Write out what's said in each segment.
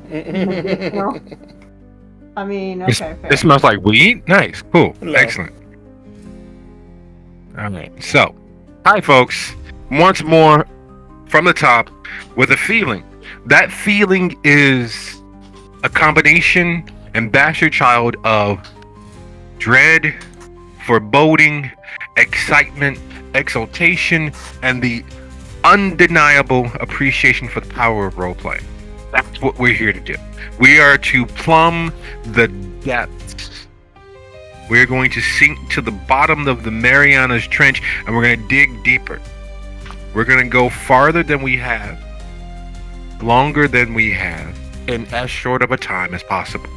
Medicinal. I mean, It's, okay, it fair. smells like weed. Nice, cool, Hello. excellent. All right. So, hi, folks. Once more from the top with a feeling. That feeling is a combination and bastard child of dread, foreboding, excitement, exultation, and the undeniable appreciation for the power of roleplay. That's what we're here to do. We are to plumb the depths. We're going to sink to the bottom of the Marianas Trench and we're going to dig deeper. We're going to go farther than we have, longer than we have, in as short of a time as possible.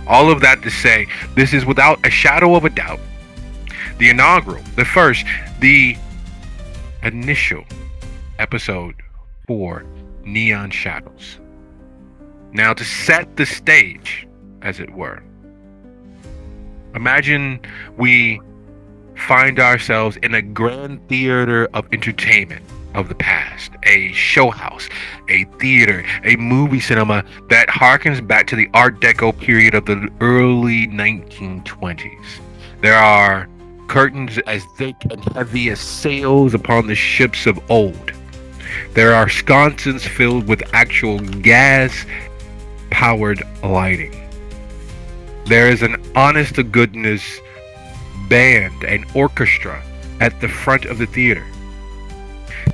All of that to say, this is without a shadow of a doubt the inaugural, the first, the initial episode for Neon Shadows. Now, to set the stage, as it were, imagine we find ourselves in a grand theater of entertainment of the past, a show house, a theater, a movie cinema that harkens back to the Art Deco period of the early 1920s. There are curtains as thick and heavy as sails upon the ships of old. There are sconces filled with actual gas powered lighting. There is an honest to goodness band and orchestra at the front of the theater.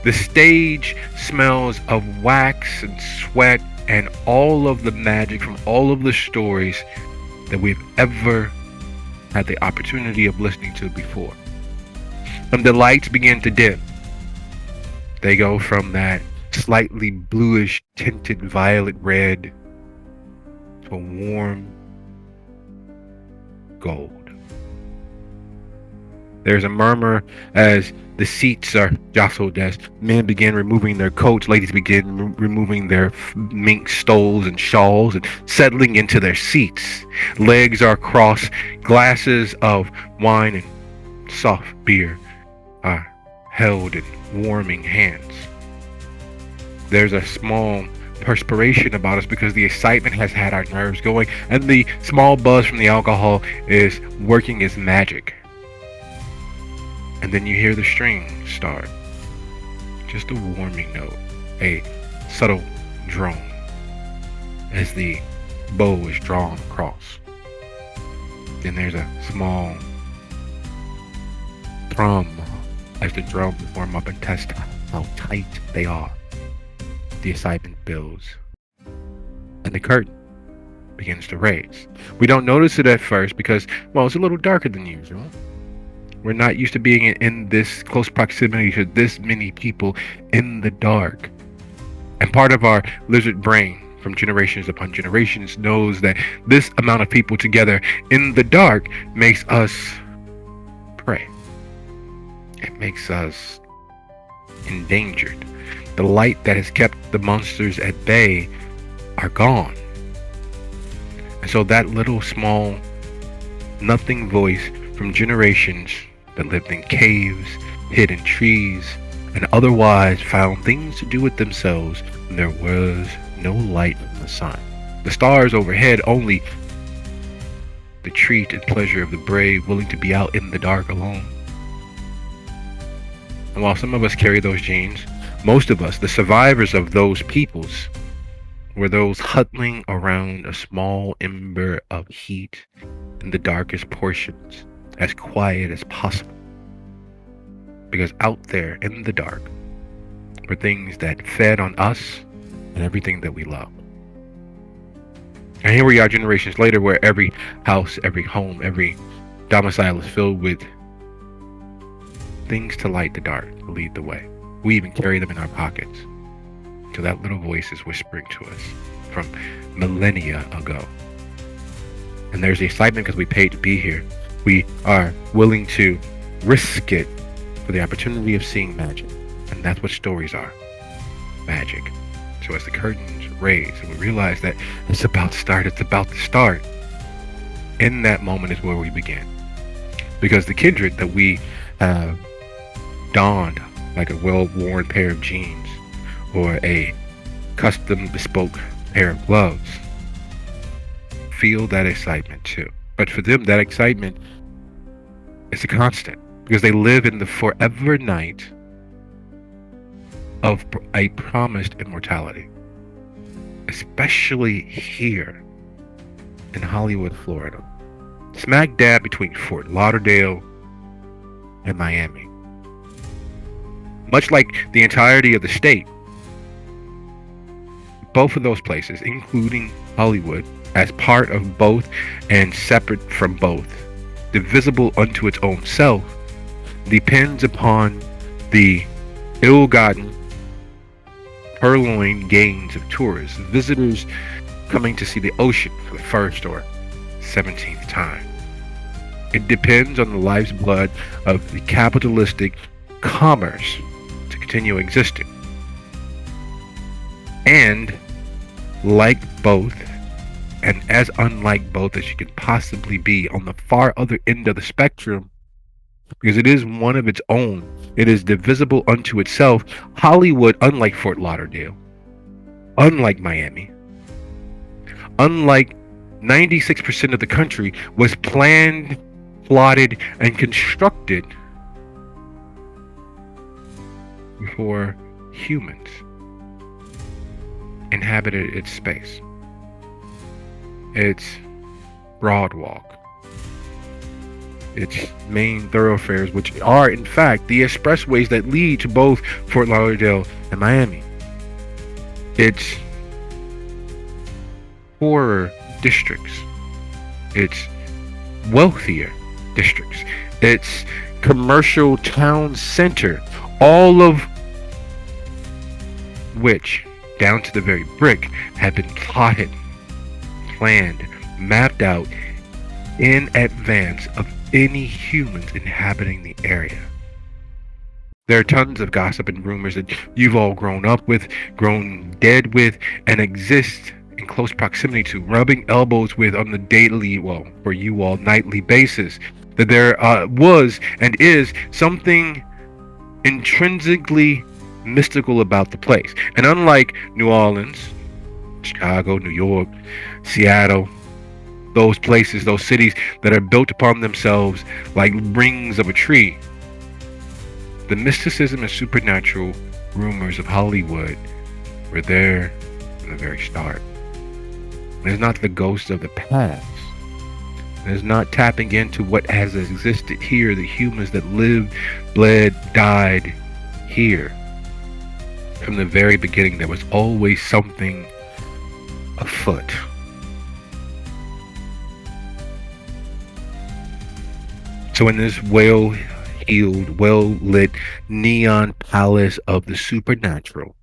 The stage smells of wax and sweat and all of the magic from all of the stories that we've ever had the opportunity of listening to before. And the lights begin to dim. They go from that slightly bluish tinted violet red to a warm gold. There's a murmur as the seats are jostled as men begin removing their coats, ladies begin removing their mink stoles and shawls and settling into their seats. Legs are crossed, glasses of wine and soft beer are held in warming hands. There's a small perspiration about us because the excitement has had our nerves going, and the small buzz from the alcohol is working its magic. And then you hear the strings start. Just a warming note, a subtle drone as the bow is drawn across. Then there's a small thrum as the drums warm up and test how tight they are. The excitement builds, and the curtain begins to raise. We don't notice it at first because, well, it's a little darker than usual. We're not used to being in this close proximity to this many people in the dark. And part of our lizard brain from generations upon generations knows that this amount of people together in the dark makes us prey. It makes us endangered. The light that has kept the monsters at bay are gone. And so that little small nothing voice from generations that lived in caves, hid in trees, and otherwise found things to do with themselves when there was no light from the sun. The stars overhead only the treat and pleasure of the brave willing to be out in the dark alone. And while some of us carry those genes, most of us, the survivors of those peoples, were those huddling around a small ember of heat in the darkest portions, as quiet as possible. Because out there in the dark were things that fed on us and everything that we love. And here we are generations later where every house, every home, every domicile is filled with things to light the dark, to lead the way. We even carry them in our pockets. So that little voice is whispering to us from millennia ago. And there's the excitement because we paid to be here. We are willing to risk it for the opportunity of seeing magic. And that's what stories are. Magic. So as the curtains raise and we realize that it's about to start, in that moment is where we begin. Because the kindred that we have donned like a well-worn pair of jeans or a custom bespoke pair of gloves, feel that excitement too. But for them, that excitement is a constant because they live in the forever night of a promised immortality, especially here in Hollywood, Florida, smack dab between Fort Lauderdale and Miami. Much like the entirety of the state, both of those places, including Hollywood, as part of both and separate from both, divisible unto its own self, depends upon the ill-gotten, purloined gains of tourists, visitors coming to see the ocean for the first or 17th time. It depends on the life's blood of the capitalistic commerce to continue existing. And like both, and as unlike both as you can possibly be on the far other end of the spectrum, because it is one of its own, it is divisible unto itself. Hollywood, unlike Fort Lauderdale, unlike Miami, unlike 96% of the country, was planned, plotted, and constructed before humans inhabited its space. Its Broadwalk, its main thoroughfares, which are in fact the expressways that lead to both Fort Lauderdale and Miami. Its poorer districts, its wealthier districts, its commercial town center, all of which, down to the very brick, have been plotted, planned, mapped out in advance of any humans inhabiting the area. There are tons of gossip and rumors that you've all grown up with, grown dead with, and exist in close proximity to, rubbing elbows with on the daily, well, for you all, nightly basis. That there was and is something intrinsically mystical about the place. And unlike New Orleans, Chicago, New York, Seattle, those places, those cities that are built upon themselves like rings of a tree, the mysticism and supernatural rumors of Hollywood were there from the very start. It is not the ghost of the past. It is not tapping into what has existed here, the humans that lived, bled, died here. From the very beginning, there was always something afoot. So in this well-heeled, well-lit neon palace of the supernatural,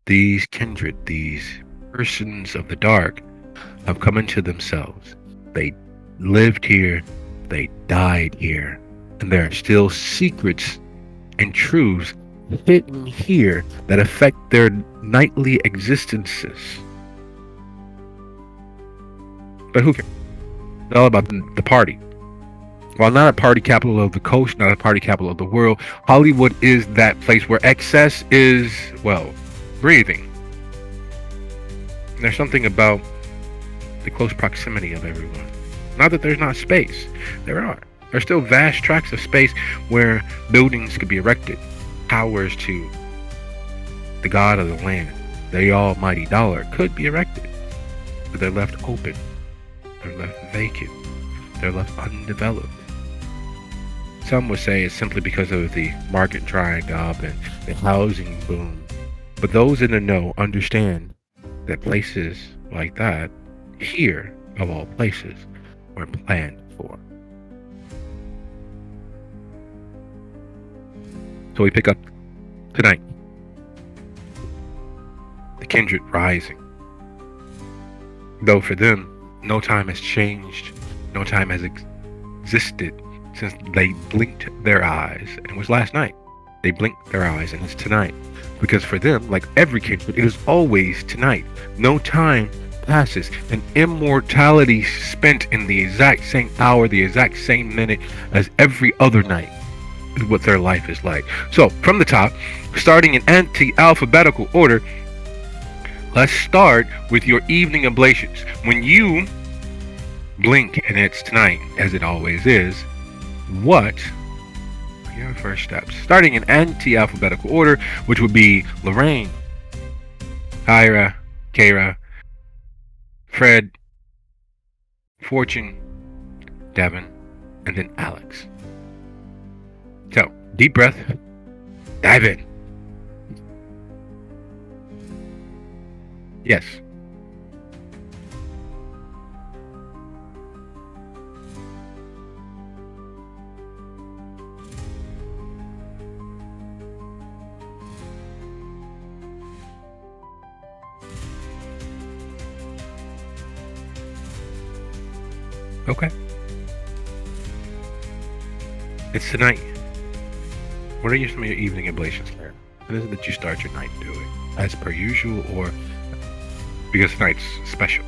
these kindred, these persons of the dark, have come into themselves. They lived here, they died here, and there are still secrets and truths hidden here that affect their nightly existences. But who cares? It's all about the party. While not a party capital of the coast, not a party capital of the world, Hollywood is that place where excess is, well, breathing. And there's something about the close proximity of everyone. Not that there's not space. There are. There's still vast tracts of space where buildings could be erected. Towers to the god of the land, the almighty dollar, could be erected. But they're left open. They're left vacant. They're left undeveloped. Some would say it's simply because of the market drying up and the housing boom. But those in the know understand that places like that, here of all places, were planned for. So we pick up tonight. The kindred rising. Though for them, no time has changed, no time has existed since they blinked their eyes. And it was last night. They blinked their eyes, and it's tonight. Because for them, like every kindred, it is always tonight. No time passes. And immortality spent in the exact same hour, the exact same minute as every other night is what their life is like. So, from the top, starting in anti-alphabetical order, Let's start with your evening ablations. When you blink and it's tonight, as it always is, what are your first steps? Starting in anti-alphabetical order, which would be Lorraine, Kyra, Kara, Fred, Fortune, Devin, and then Alex. So, deep breath, dive in. Yes. Okay. It's tonight. What are some of your evening ablations, Claire? When is it that you start your night doing? As per usual, or because tonight's special?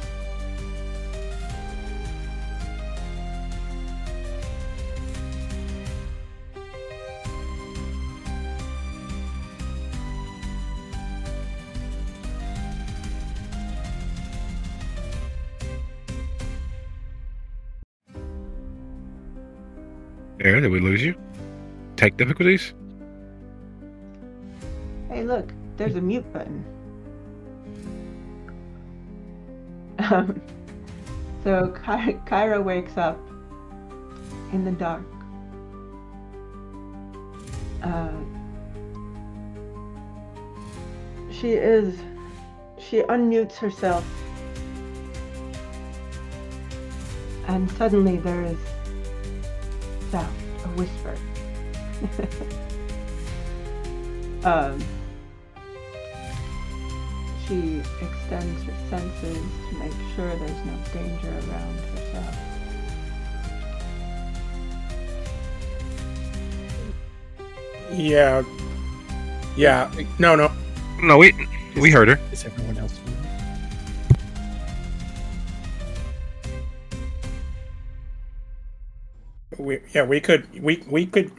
There, did we lose you? Tech difficulties? Hey, look, there's a mute button. So Kyra wakes up in the dark. She unmutes herself, and suddenly there is sound, a whisper. She extends her senses to make sure there's no danger around herself. Yeah. No. No, we heard her. Is everyone else muted?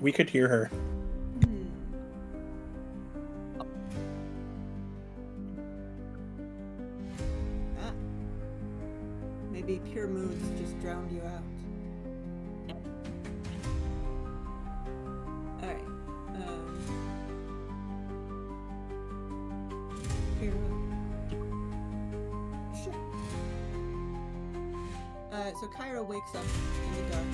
We could hear her. Maybe pure moods just drowned you out. Alright. So Kyra wakes up in the dark.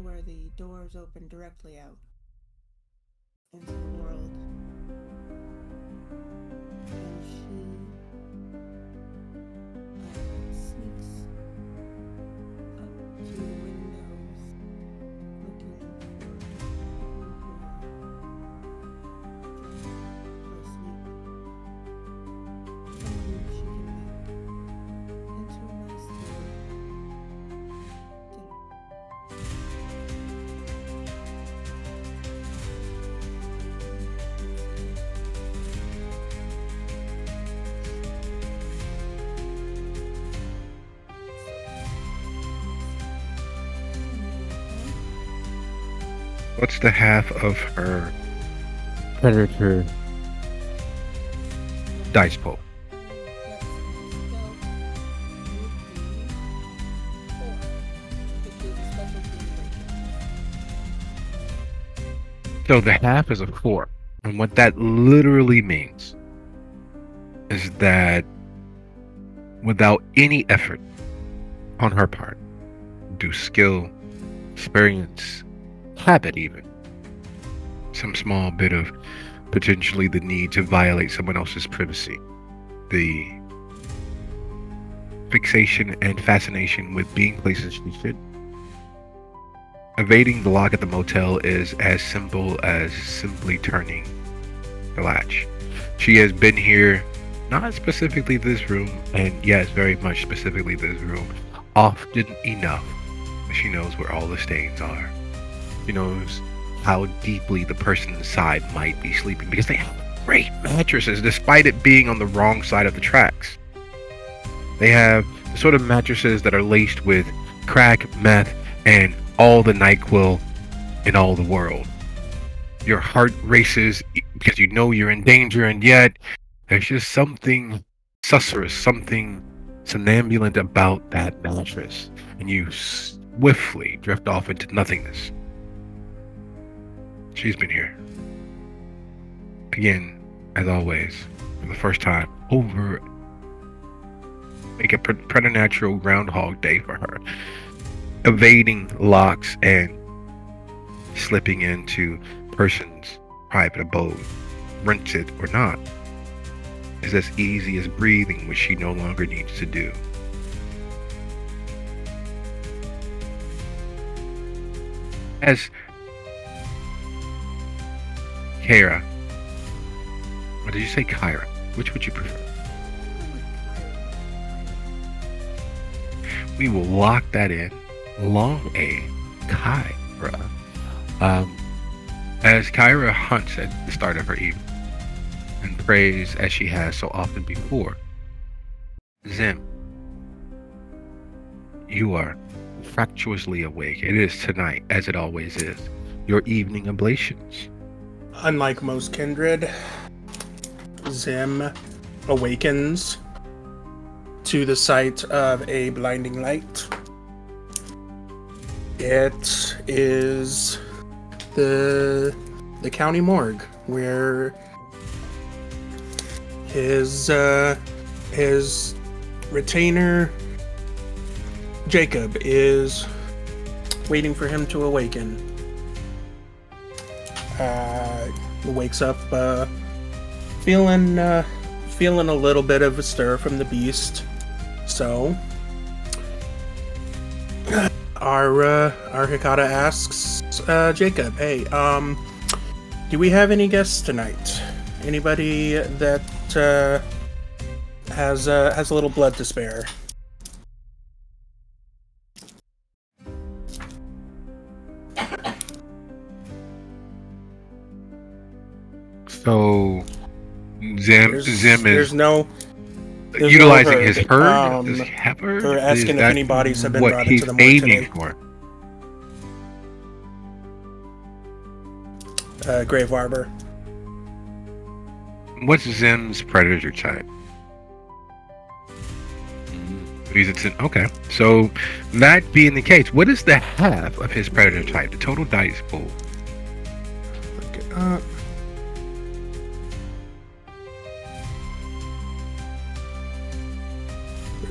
Where the doors open directly out into the world, and she sneaks up to the windows, looking for people who are asleep. Someone she can make into a nice little dinner. What's the half of her predator dice pool? Let's stealth would be 4, which is a special break. So the half is a 4. And what that literally means is that without any effort on her part, due skill, experience, habit even, some small bit of potentially the need to violate someone else's privacy, the fixation and fascination with being places she should. Evading the lock at the motel is as simple as simply turning the latch. She has been here, not specifically this room, and yes, very much specifically this room, often enough that she knows where all the stains are. She knows how deeply the person inside might be sleeping because they have great mattresses despite it being on the wrong side of the tracks. They have the sort of mattresses that are laced with crack, meth, and all the NyQuil in all the world. Your heart races because you know you're in danger, and yet there's just something susurrous, something somnambulant about that mattress, and you swiftly drift off into nothingness. She's been here. Again, as always, for the first time, make a preternatural Groundhog Day for her. Evading locks and slipping into person's private abode, rent it or not, is as easy as breathing, which she no longer needs to do. As Kara, or did you say Kyra? Which would you prefer? We will lock that in. Long A, Kyra. As Kyra hunts at the start of her evening and prays as she has so often before, Zim, you are fractuously awake. It is tonight, as it always is, your evening ablations. Unlike most kindred, Zim awakens to the sight of a blinding light. It is the county morgue where his retainer Jacob is waiting for him to awaken. Wakes up feeling a little bit of a stir from the beast. So our Hikata asks Jacob, "Hey, do we have any guests tonight? Anybody that has a little blood to spare?" So Zim is there's utilizing no his herd. Does he have herd? Or asking if any bodies have been what brought he's into the morgue aiming today. for. Grave Arbor. What's Zim's predator type? Okay, so that being the case, what is the half of his predator type? The total dice pool. Look it up.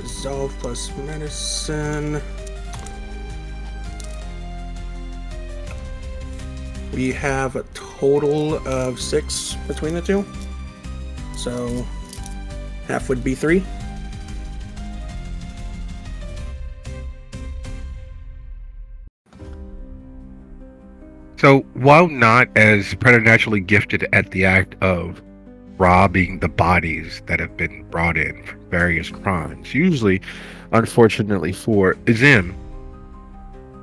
Resolve plus medicine. We have a total of 6 between the two. So half would be 3. So while not as preternaturally gifted at the act of robbing the bodies that have been brought in for various crimes, usually, unfortunately for Zim,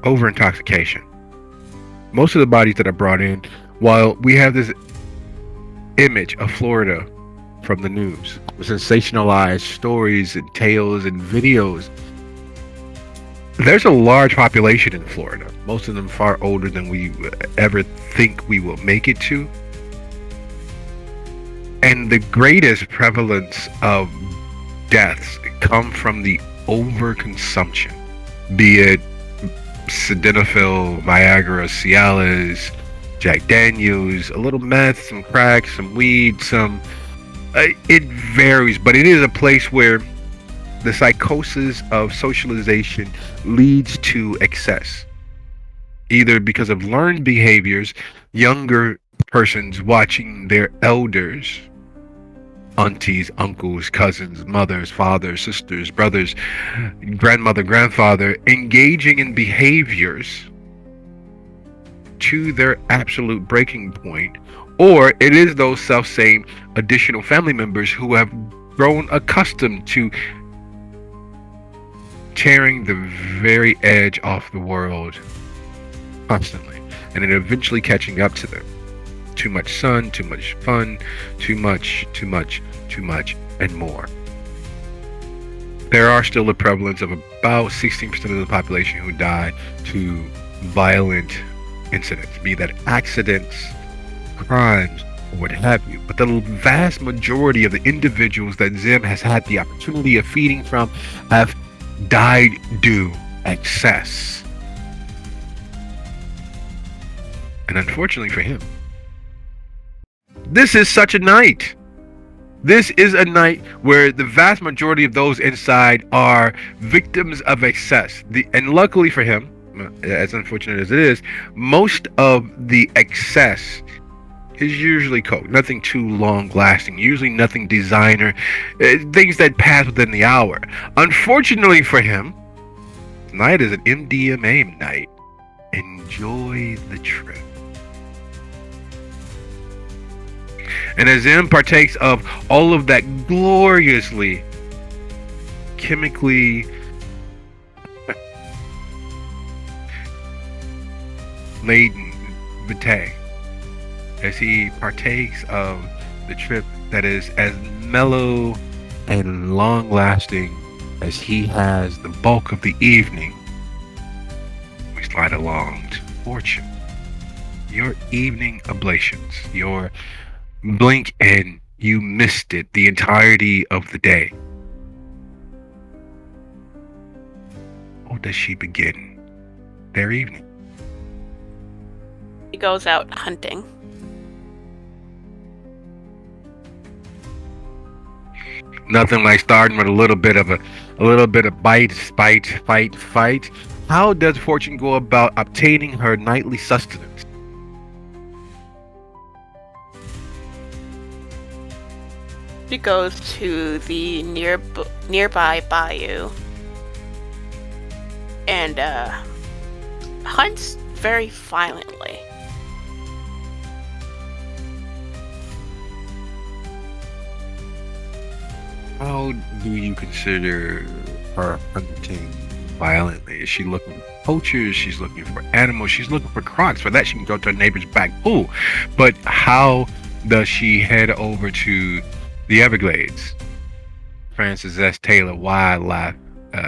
over intoxication. Most of the bodies that are brought in, while we have this image of Florida from the news, sensationalized stories and tales and videos, There's a large population in Florida, most of them far older than we ever think we will make it to. And the greatest prevalence of deaths come from the overconsumption, be it sildenafil, Viagra, Cialis, Jack Daniels, a little meth, some crack, some weed, some. It varies, but it is a place where the psychosis of socialization leads to excess, either because of learned behaviors, younger persons watching their elders, aunties, uncles, cousins, mothers, fathers, sisters, brothers, grandmother, grandfather, engaging in behaviors to their absolute breaking point, or it is those self-same additional family members who have grown accustomed to tearing the very edge off the world constantly, and then eventually catching up to them. Too much sun, too much fun, too much, and more. There are still a prevalence of about 16% of the population who die to violent incidents, be that accidents, crimes, or what have you. But the vast majority of the individuals that Zim has had the opportunity of feeding from have died due excess. And unfortunately for him, this is such a night. This is a night where the vast majority of those inside are victims of excess. And luckily for him, as unfortunate as it is, most of the excess is usually coke, nothing too long lasting, usually nothing designer, things that pass within the hour. Unfortunately for him, tonight is an MDMA night. Enjoy the trip. And as Zim partakes of all of that gloriously chemically laden vitae, as he partakes of the trip that is as mellow and long lasting as he has the bulk of the evening, we slide along to Fortune. Your evening ablations, your blink and you missed it the entirety of the day. How does she begin their evening? He goes out hunting. Nothing like starting with a little bit of bite, spite, fight. How does Fortune go about obtaining her nightly sustenance? She goes to the nearby bayou and hunts very violently. How do you consider her hunting violently? Is she looking for poachers? She's looking for animals. She's looking for crocs. For that, she can go to her neighbor's back pool. But how does she head over to the Everglades, Francis S. Taylor Wildlife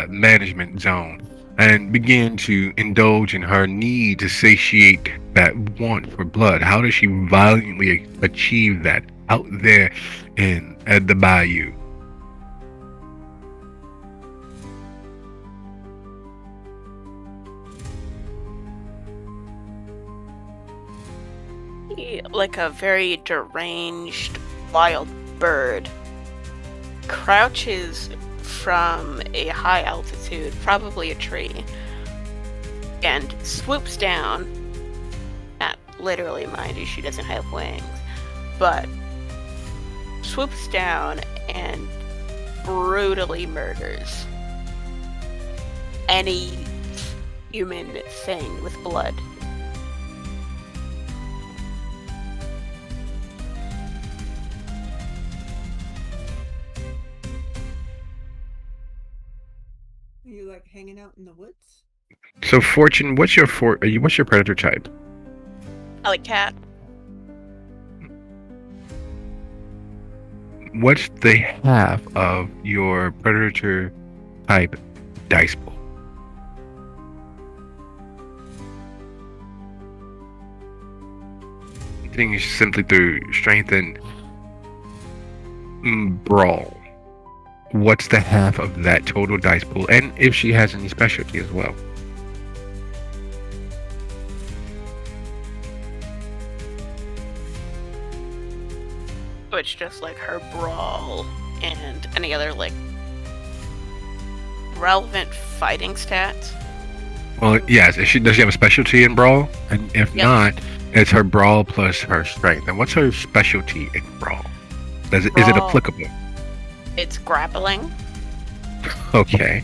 Management Zone, and begin to indulge in her need to satiate that want for blood? How does she violently achieve that out there at the bayou? Like a very deranged wild bird, crouches from a high altitude, probably a tree, and swoops down. Not literally, mind you, she doesn't have wings, but swoops down and brutally murders any human thing with blood. Are you like hanging out in the woods? So, Fortune, what's your predator type? I like cat. What's the half of your predator type dice pool? things simply through strength and brawl. What's the half of that total dice pool? And if she has any specialty as well. So it's just like her brawl and any other like relevant fighting stats. Well, yes. Does she have a specialty in brawl? And if Yep. not, it's her brawl plus her strength. And what's her specialty in brawl? Is it Brawl. applicable? It's grappling. Okay.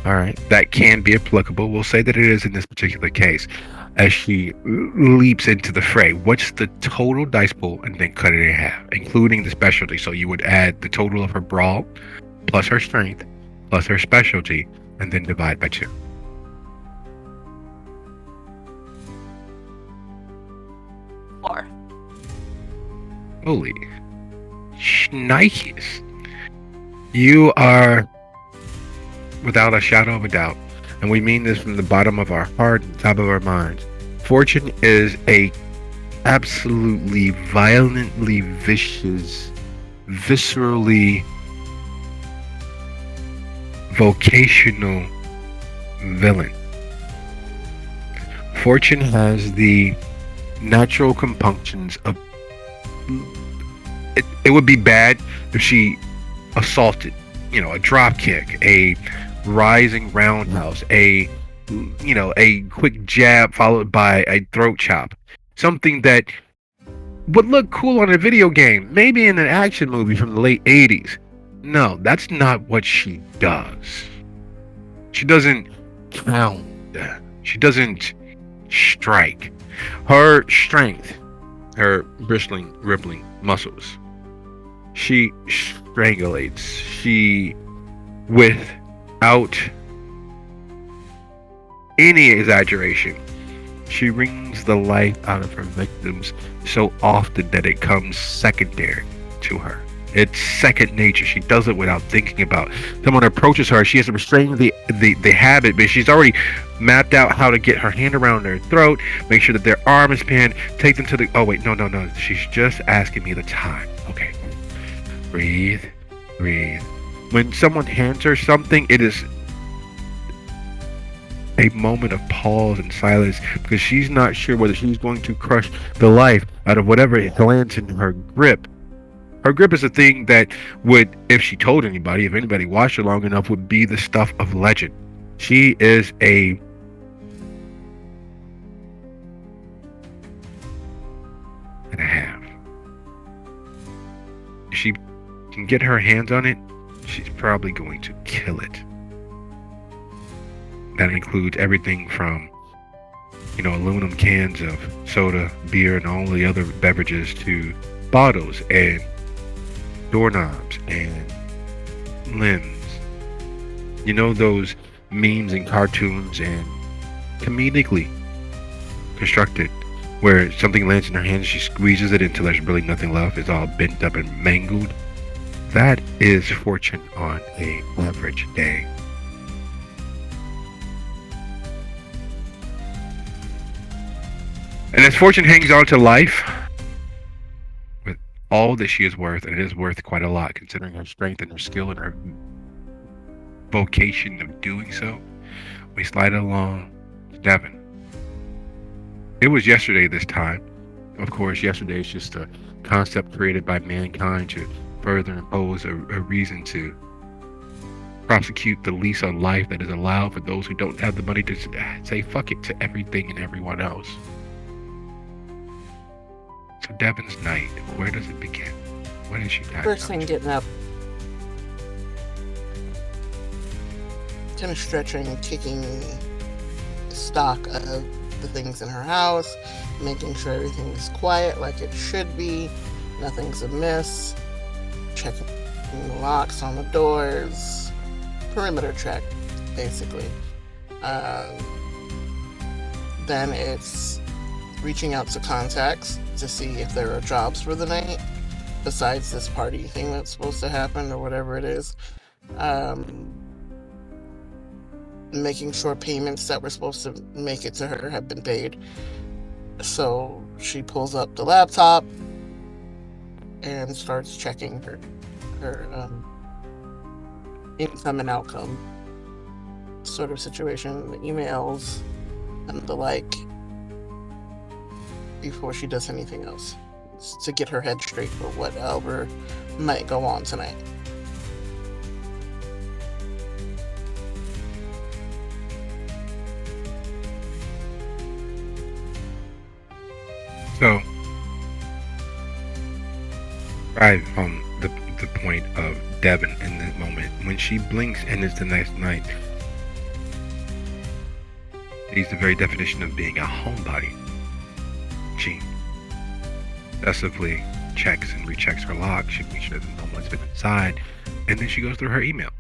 All right. That can be applicable. We'll say that it is in this particular case. As she leaps into the fray, what's the total dice pool, and then cut it in half, including the specialty. So you would add the total of her brawl plus her strength plus her specialty, and then divide by 2. Four. Holy shnikes. You are, without a shadow of a doubt, and we mean this from the bottom of our heart and top of our minds, Fortune is a absolutely violently vicious, viscerally vocational villain. Fortune has the natural compunctions of it would be bad if she assaulted, a drop kick, a rising roundhouse, a quick jab followed by a throat chop. Something that would look cool on a video game, maybe in an action movie from the late 80s. No, that's not what she does. She doesn't pound. She doesn't strike. Her strength, her bristling, rippling muscles, she strangulates. She, without any exaggeration, she wrings the life out of her victims so often that it comes secondary to her. It's second nature. She does it without thinking about. Someone approaches her, she has to restrain the habit, but she's already mapped out how to get her hand around their throat, make sure that their arm is pinned, take them to the... Oh, wait, no. She's just asking me the time. Okay. Breathe. When someone hands her something, it is a moment of pause and silence because she's not sure whether she's going to crush the life out of whatever lands in her grip. Her grip is a thing that would, if she told anybody, if anybody watched her long enough, would be the stuff of legend. She is a and a half. If she can get her hands on it, she's probably going to kill it. That includes everything from, aluminum cans of soda, beer, and all the other beverages to bottles and doorknobs and limbs. Those memes and cartoons and comedically constructed where something lands in her hand, she squeezes it until there's really nothing left. It's all bent up and mangled. That is Fortune on a average day. And as Fortune hangs on to life with all that she is worth, and it is worth quite a lot considering her strength and her skill and her vocation of doing so, we slide along to Devon. It was yesterday this time. Of course, yesterday is just a concept created by mankind to further impose a reason to prosecute the lease on life that is allowed for those who don't have the money to say fuck it to everything and everyone else. So Devon's night, where does it begin? What is she got? First thing, getting up. Kind of stretching, taking stock of the things in her house, making sure everything is quiet like it should be, nothing's amiss, checking the locks on the doors, perimeter check, basically. Then it's reaching out to contacts to see if there are jobs for the night besides this party thing that's supposed to happen or whatever it is. Making sure payments that were supposed to make it to her have been paid. So she pulls up the laptop and starts checking her income and outcome sort of situation, the emails and the like, before she does anything else, to get her head straight for whatever might go on tonight. So, right on the point of Devin in this moment, when she blinks and it's the next night, she's the very definition of being a homebody. She obsessively checks and rechecks her log. She makes sure that no one's been inside, and then she goes through her email.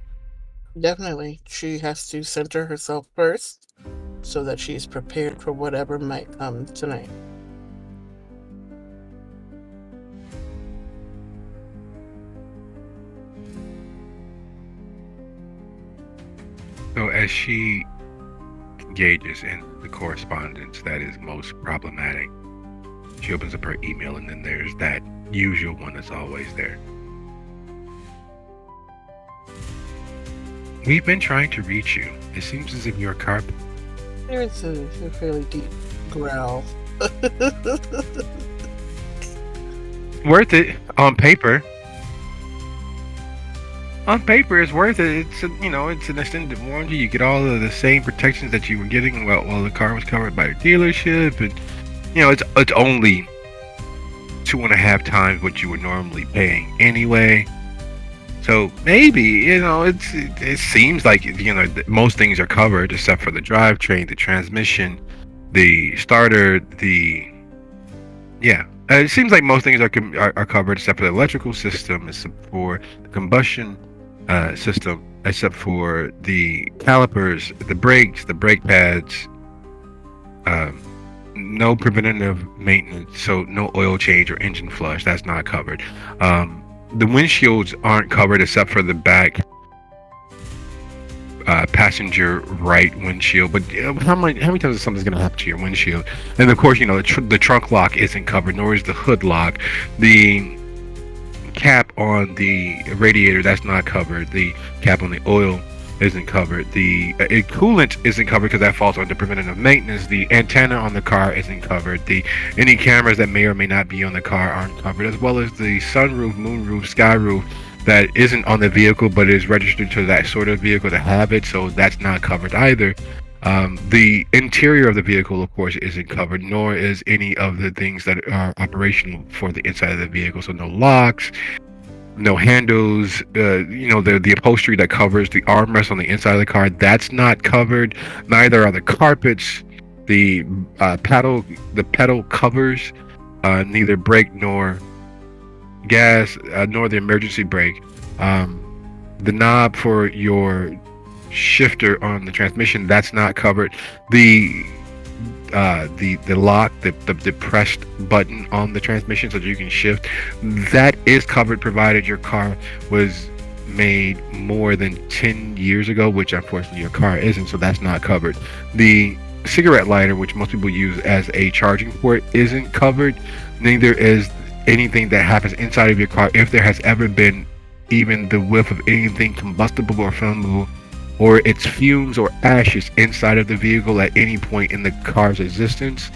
Definitely, she has to center herself first so that she's prepared for whatever might come tonight. So as she engages in the correspondence that is most problematic, she opens up her email, and then there's that usual one that's always there. We've been trying to reach you. It seems as if your carpet. There's a fairly deep growl. Worth it on paper. On paper, it's worth it. It's it's an extended warranty. You get all of the same protections that you were getting while the car was covered by a dealership, and it's only 2.5 times what you were normally paying anyway. So maybe it seems like most things are covered except for the drivetrain, the transmission, the starter, it seems like most things are covered except for the electrical system, except for the combustion system, except for the calipers, the brakes, the brake pads. No preventative maintenance, so no oil change or engine flush. That's not covered. The windshields aren't covered except for the back passenger right windshield. But how many times is something's going to happen to your windshield? And of course, the trunk lock isn't covered, nor is the hood lock. The cap on the radiator, that's not covered. The cap on the oil isn't covered. The coolant isn't covered because that falls under preventative maintenance. The antenna on the car isn't covered. Any cameras that may or may not be on the car aren't covered, as well as the sunroof, moonroof, sky roof that isn't on the vehicle but is registered to that sort of vehicle to have it, so that's not covered either. The interior of the vehicle, of course, isn't covered, nor is any of the things that are operational for the inside of the vehicle. So no locks, no handles, the upholstery that covers the armrest on the inside of the car, that's not covered. Neither are the carpets, the pedal covers, neither brake nor gas, nor the emergency brake. The knob for your shifter on the transmission, that's not covered. The lock, the pressed button on the transmission so that you can shift, that is covered, provided your car was made more than 10 years ago, which unfortunately your car isn't, so that's not covered. The cigarette lighter, which most people use as a charging port, isn't covered. Neither is anything that happens inside of your car, if there has ever been even the whiff of anything combustible or flammable, or its fumes or ashes inside of the vehicle at any point in the car's existence.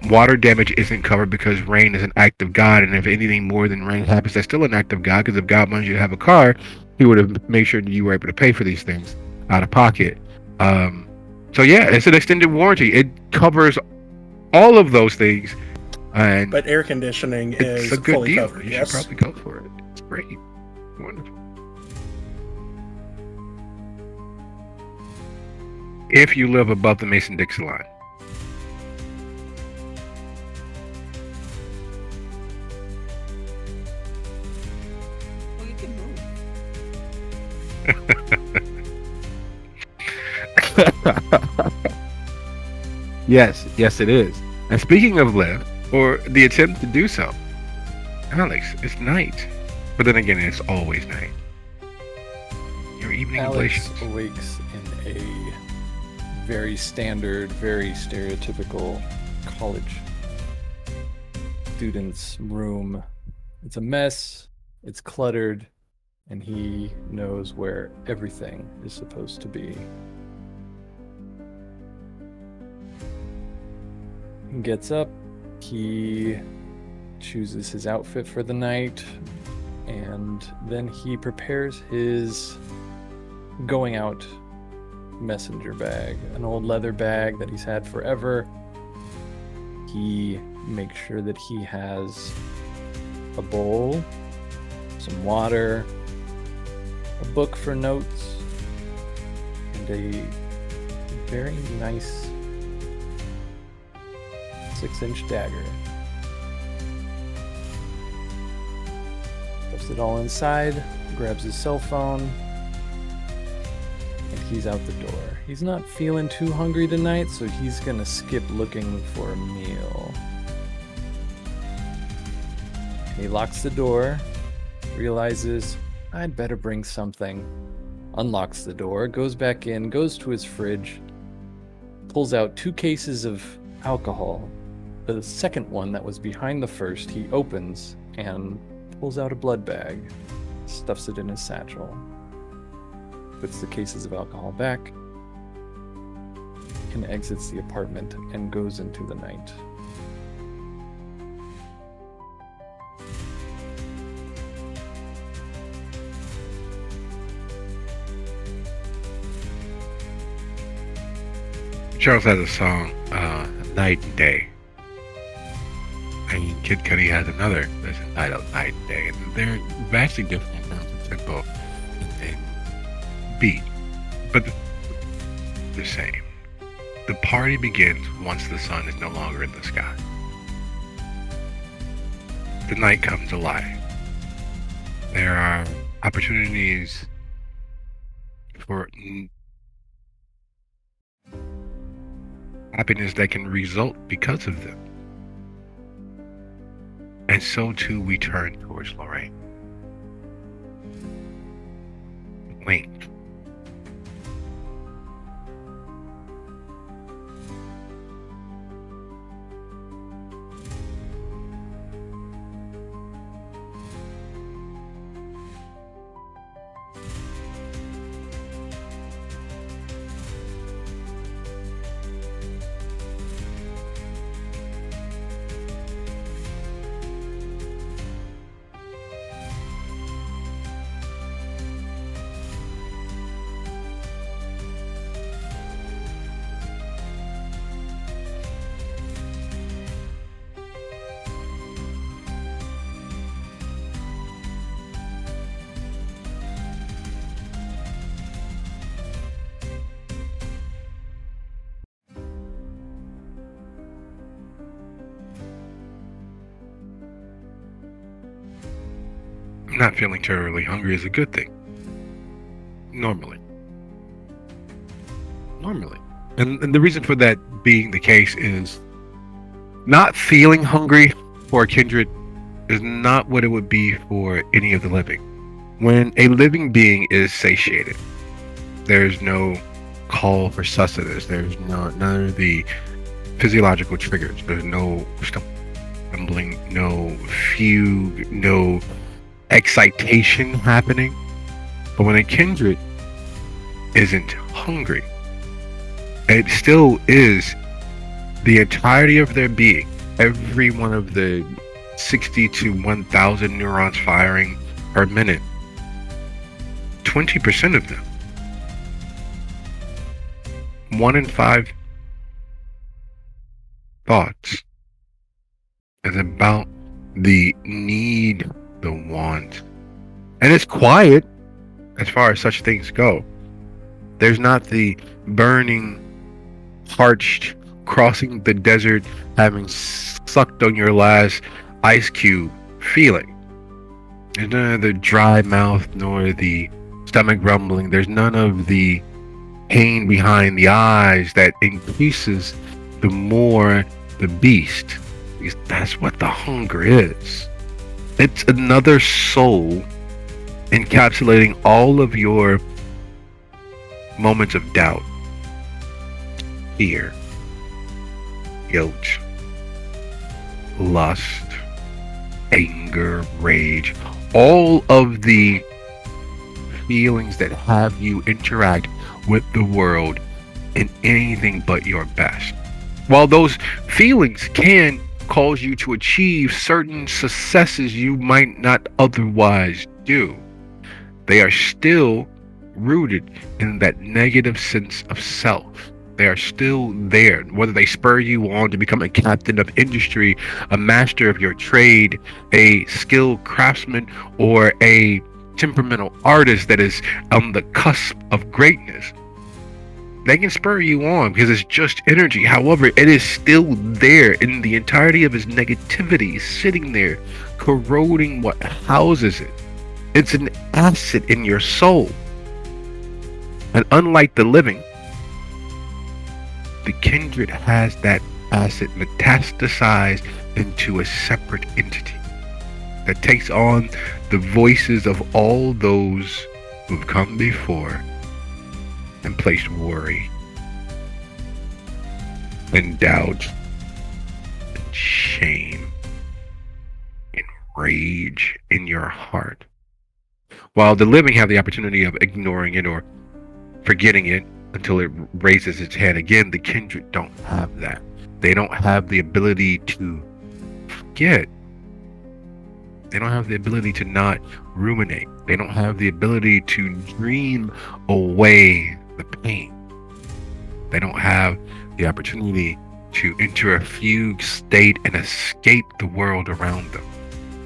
Water damage isn't covered because rain is an act of God, and if anything more than rain happens, that's still an act of God, because if God wanted you to have a car, he would have made sure that you were able to pay for these things out of pocket. So yeah, it's an extended warranty. It covers all of those things. But air conditioning is a good fully deal. covered. You Yes. should probably go for it. It's great. Wonderful. If you live above the Mason-Dixon line. Well, you can move. Yes, it is. And speaking of live, or the attempt to do so, Alex, it's night. But then again, it's always night. Your evening Alex ablations. awakes in a very standard, very stereotypical college student's room. It's a mess, it's cluttered, and he knows where everything is supposed to be. He gets up, he chooses his outfit for the night, and then he prepares his going out messenger bag, an old leather bag that he's had forever. He makes sure that he has a bowl, some water, a book for notes, and a very nice 6-inch dagger. Stuffs it all inside, grabs his cell phone, and he's out the door. He's not feeling too hungry tonight, so he's gonna skip looking for a meal. He locks the door, realizes, I'd better bring something. Unlocks the door, goes back in, goes to his fridge, pulls out 2 cases of alcohol. The second one that was behind the first, he opens and pulls out a blood bag, stuffs it in his satchel, puts the cases of alcohol back, and exits the apartment and goes into the night. Charles has a song, Night and Day. I mean, Kid Cudi has another that's entitled Night and Day, and they're vastly different in terms of tempo and beat, but the same. The party begins once the sun is no longer in the sky. The night comes alive. There are opportunities for happiness that can result because of them. And so too we turn towards Lorraine. Wink. Not feeling terribly hungry is a good thing. Normally. And the reason for that being the case is not feeling hungry for a kindred is not what it would be for any of the living. When a living being is satiated, there's no call for sustenance. There's none of the physiological triggers. There's no stumbling, no fugue, no excitation happening. But when a kindred isn't hungry, it still is the entirety of their being, every one of the 60 to 1,000 neurons firing per minute, 20% of them, 1 in 5 thoughts is about the need, the want. And it's quiet as far as such things go. There's not the burning, parched, crossing the desert, having sucked on your last ice cube feeling. There's none of the dry mouth nor the stomach rumbling. There's none of the pain behind the eyes that increases the more the beast. Because that's what the hunger is. It's another soul encapsulating all of your moments of doubt, fear, guilt, lust, anger, rage, all of the feelings that have you interact with the world in anything but your best. While those feelings can cause you to achieve certain successes you might not otherwise do, they are still rooted in that negative sense of self. They are still there, whether they spur you on to become a captain of industry, a master of your trade, a skilled craftsman, or a temperamental artist that is on the cusp of greatness. They can spur you on because it's just energy. However, it is still there in the entirety of its negativity, sitting there, corroding what houses it. It's an acid in your soul. And unlike the living, the kindred has that acid metastasized into a separate entity that takes on the voices of all those who've come before and placed worry and doubt and shame and rage in your heart. While the living have the opportunity of ignoring it or forgetting it until it raises its head again, the kindred don't have that. They don't have the ability to forget. They don't have the ability to not ruminate. They don't have the ability to dream away the pain. They don't have the opportunity to enter a fugue state and escape the world around them.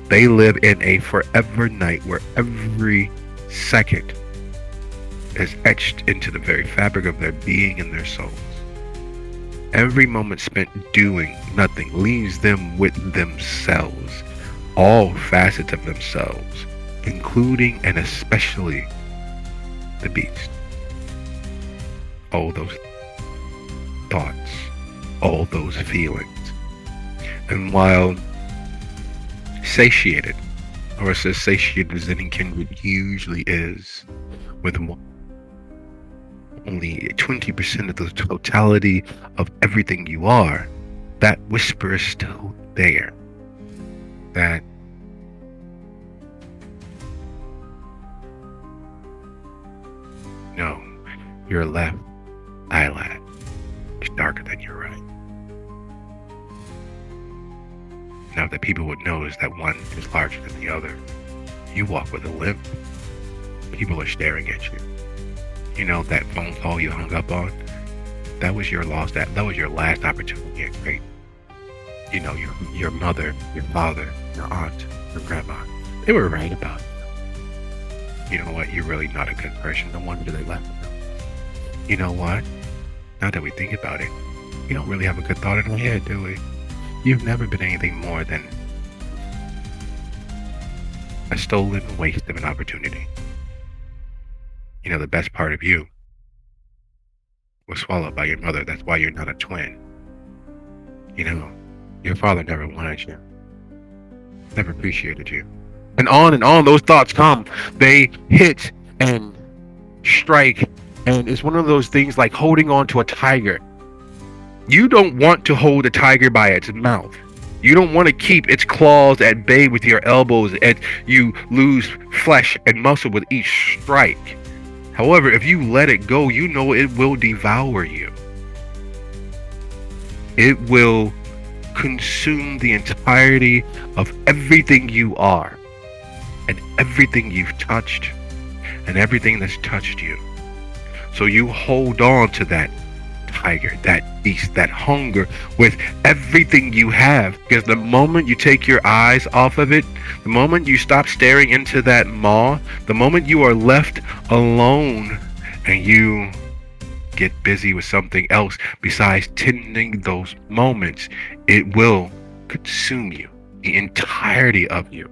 They live in a forever night where every second is etched into the very fabric of their being and their souls. Every moment spent doing nothing leaves them with themselves, all facets of themselves, including and especially the beast. All those thoughts, all those feelings. And while satiated, or as satiated as any kindred usually is, with only 20% of the totality of everything you are, that whisper is still there. That no, your left eyelid is darker than your right. Now that people would notice that one is larger than the other, you walk with a limp. People are staring at you. You know that phone call you hung up on? That was your loss. That was your last opportunity at great. You know, your mother, your father, your aunt, your grandma, they were right about you. You know what? You're really not a good person. No wonder they left. You know what? Now that we think about it, we don't really have a good thought in our head, do we? You've never been anything more than a stolen waste of an opportunity. You know, the best part of you was swallowed by your mother. That's why you're not a twin. You know, your father never wanted you, never appreciated you. And on those thoughts come. They hit and strike. And it's one of those things like holding on to a tiger. You don't want to hold a tiger by its mouth. You don't want to keep its claws at bay with your elbows as you lose flesh and muscle with each strike. However, if you let it go, you know it will devour you. It will consume the entirety of everything you are, and everything you've touched, and everything that's touched you. So you hold on to that tiger, that beast, that hunger with everything you have, because the moment you take your eyes off of it, the moment you stop staring into that maw, the moment you are left alone and you get busy with something else besides tending those moments, it will consume you, the entirety of you.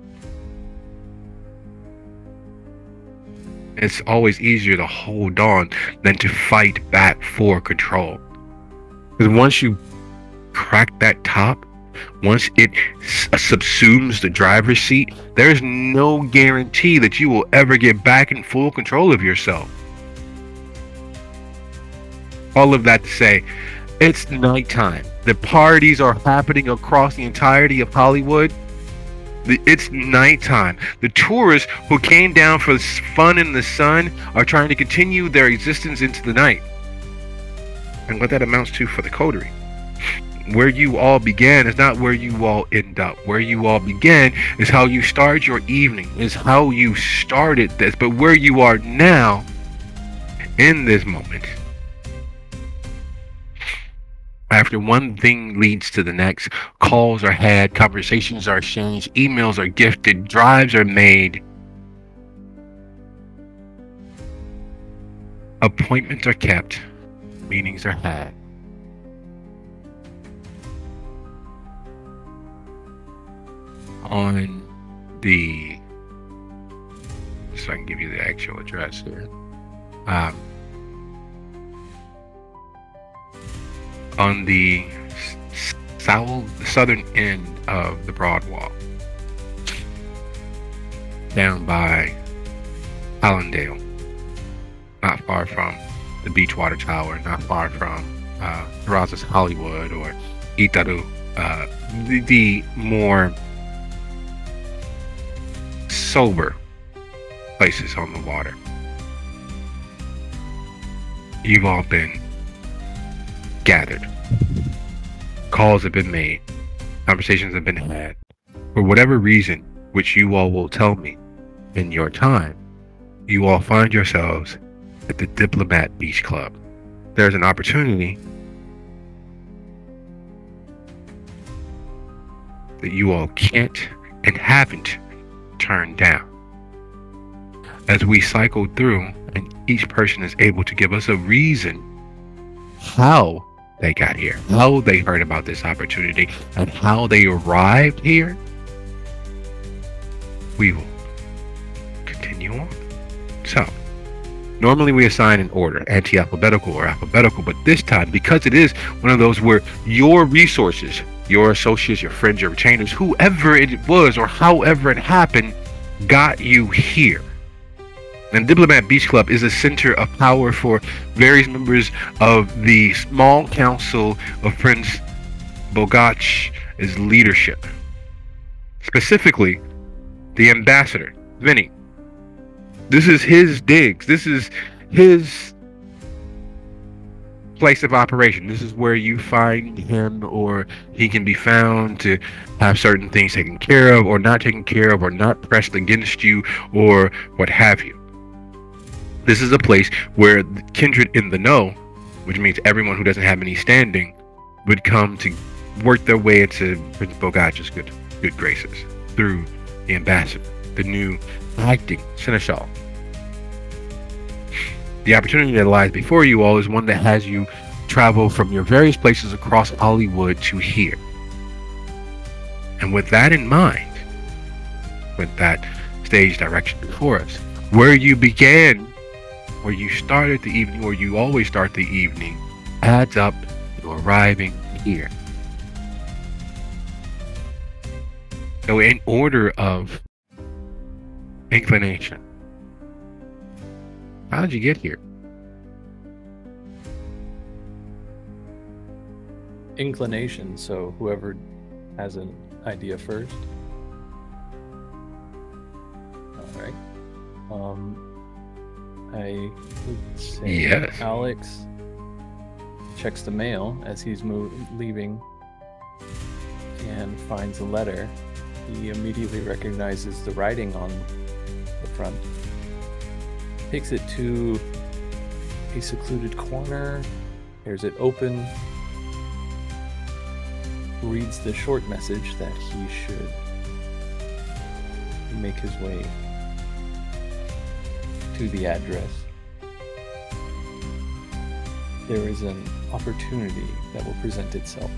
It's always easier to hold on than to fight back for control. Because once you crack that top, once it subsumes the driver's seat, there's no guarantee that you will ever get back in full control of yourself. All of that to say, it's nighttime. The parties are happening across the entirety of Hollywood. It's nighttime. The tourists who came down for fun in the sun are trying to continue their existence into the night. And what that amounts to for the coterie. Where you all began is not where you all end up. Where you all began is how you start your evening, is how you started this. But where you are now, in this moment, after one thing leads to the next, calls are had, conversations are exchanged, emails are gifted, drives are made, appointments are kept, meetings are had. On the, so I can give you the actual address here. On the southern end of the Broadwalk, down by Allendale, not far from the Beachwater Tower, not far from Brazos Hollywood or Itaru, the more sober places on the water. You've all been gathered. Calls have been made. Conversations have been had. For whatever reason, which you all will tell me in your time, you all find yourselves at the Diplomat Beach Club. There's an opportunity that you all can't and haven't turned down. As we cycle through, and each person is able to give us a reason how they got here, how they heard about this opportunity, and how they arrived here, we will continue on. So, normally we assign an order, anti-alphabetical or alphabetical, but this time, because it is one of those where your resources, your associates, your friends, your retainers, whoever it was or however it happened, got you here. And Diplomat Beach Club is a center of power for various members of the small council of Prince Bogach's leadership. Specifically, the ambassador, Vinny. This is his digs. This is his place of operation. This is where you find him, or he can be found to have certain things taken care of or not taken care of or not pressed against you or what have you. This is a place where the kindred in the know, which means everyone who doesn't have any standing, would come to work their way into Prince Bogach's good graces through the ambassador, the new acting seneschal. The opportunity that lies before you all is one that has you travel from your various places across Hollywood to here. And with that in mind, with that stage direction before us, where you began, where you started the evening, where you always start the evening, adds up to arriving here. So in order of inclination, how did you get here? Inclination, so whoever has an idea first. All right. I would say Yes. Alex checks the mail as he's leaving and finds a letter. He immediately recognizes the writing on the front. Takes it to a secluded corner, tears it open, reads the short message that he should make his way to the address. There is an opportunity that will present itself.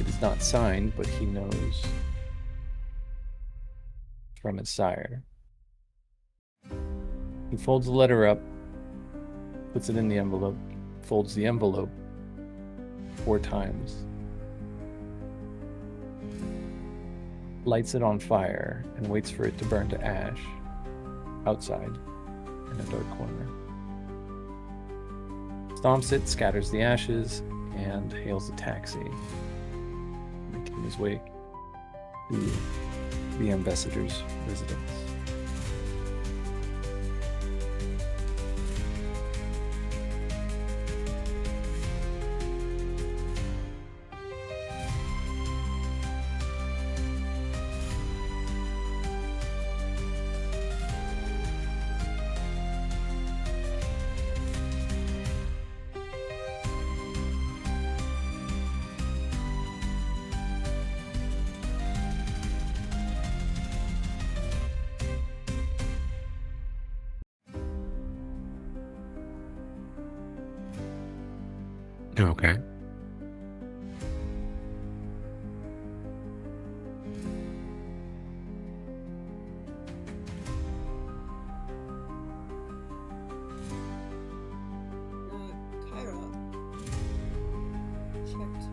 It is not signed, but he knows from his sire. He folds the letter up, puts it in the envelope, folds the envelope 4 times, lights it on fire, and waits for it to burn to ash outside in a dark corner. Stomps it, scatters the ashes, and hails a taxi, making his way the ambassador's residence. Okay. Kyra checked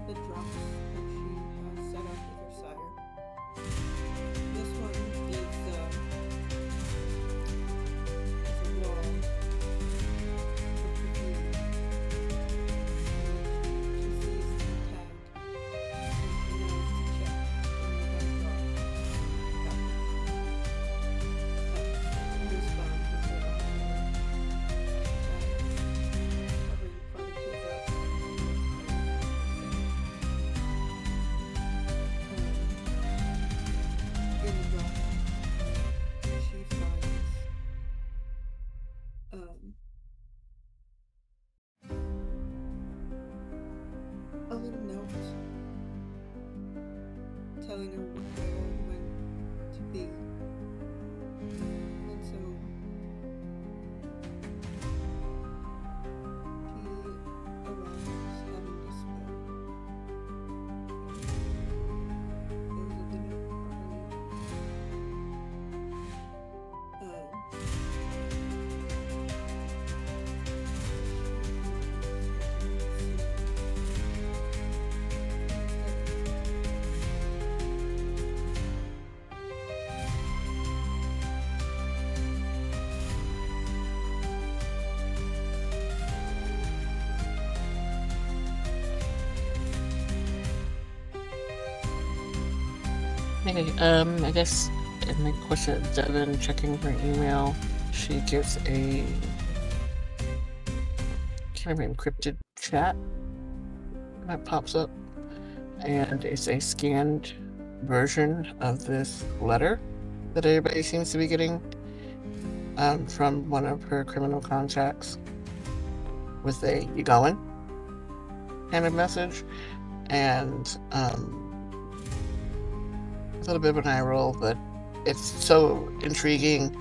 the drops that she has set up with her sire. This one is a wall of perfume. She sees the tag and she knows to check when you're going to drop and respond with her own covering part of his in the drop, she finds a little note telling her where and when to be. And so she arrives having to spell. Those are the note properly. Hey, I guess in the course of Devin checking her email, she gets a kind of encrypted chat that pops up, and it's a scanned version of this letter that everybody seems to be getting from one of her criminal contacts with a "you going" kind of message, and a little bit of an eye roll, but it's so intriguing,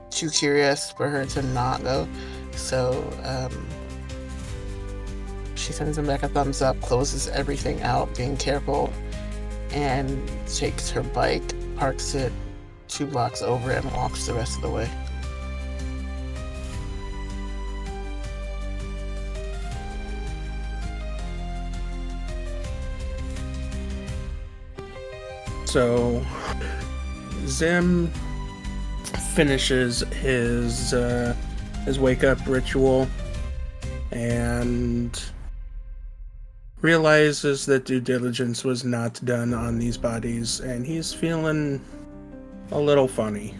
too curious for her to not go. So she sends him back a thumbs up, closes everything out, being careful, and takes her bike, parks it 2 blocks over, and walks the rest of the way. So Zim finishes his wake up ritual and realizes that due diligence was not done on these bodies, and he's feeling a little funny.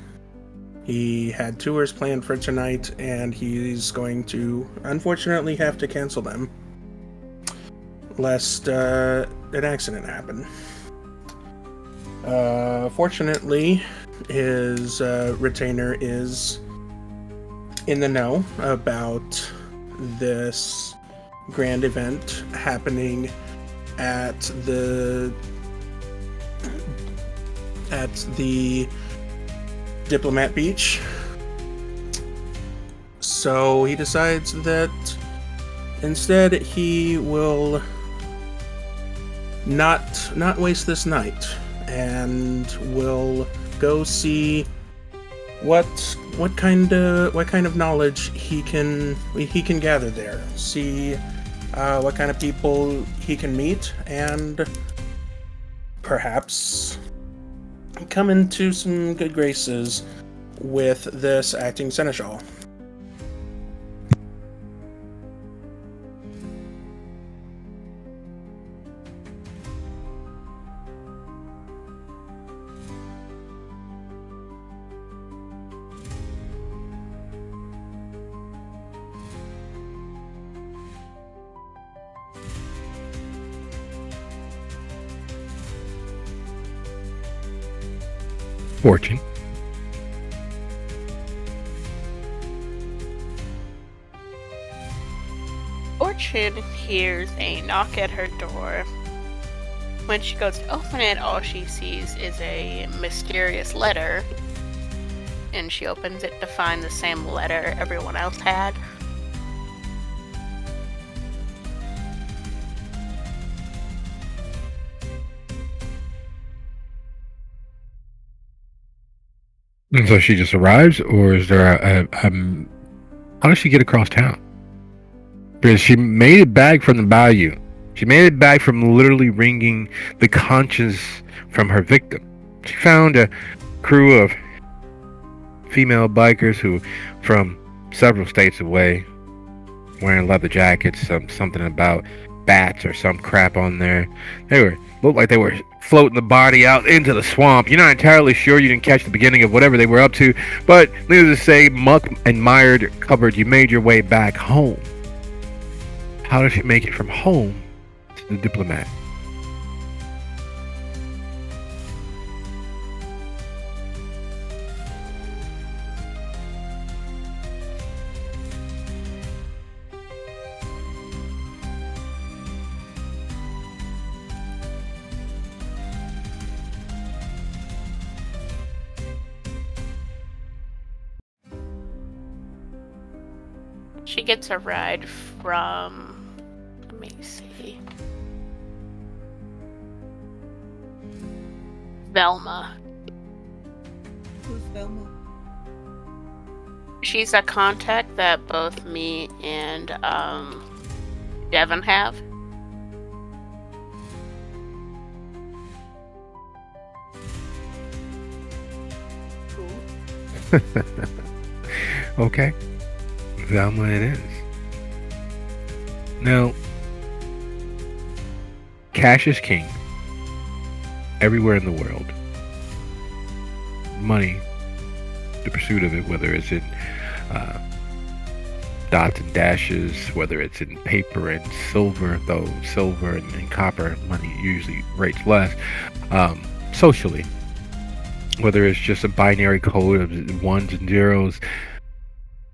He had tours planned for tonight, and he's going to unfortunately have to cancel them lest an accident happen. Fortunately, his retainer is in the know about this grand event happening at the Diplomat Beach. So he decides that instead he will not waste this night, and will go see what kind of knowledge he can gather there. See what kind of people he can meet, and perhaps come into some good graces with this acting seneschal. Fortune. Fortune hears a knock at her door. When she goes to open it, all she sees is a mysterious letter. And she opens it to find the same letter everyone else had. And so she just arrives, or is there how does she get across town? Because she made it back from the bayou. She made it back from literally wringing the conscience from her victim. She found a crew of female bikers who, from several states away, wearing leather jackets, something about bats or some crap on there. Looked like they were floating the body out into the swamp. You're not entirely sure. You didn't catch the beginning of whatever they were up to, but needless to say, muck and mired covered, you made your way back home. How did she make it from home to the diplomat? She gets a ride from, let me see, Velma. Who's Velma? She's a contact that both me and Devin have. Cool. Okay. Velma it is. Now, cash is king everywhere in the world. Money, the pursuit of it, whether it's in dots and dashes, whether it's in paper and silver, though silver and copper money usually rates less, socially, whether it's just a binary code of ones and zeros,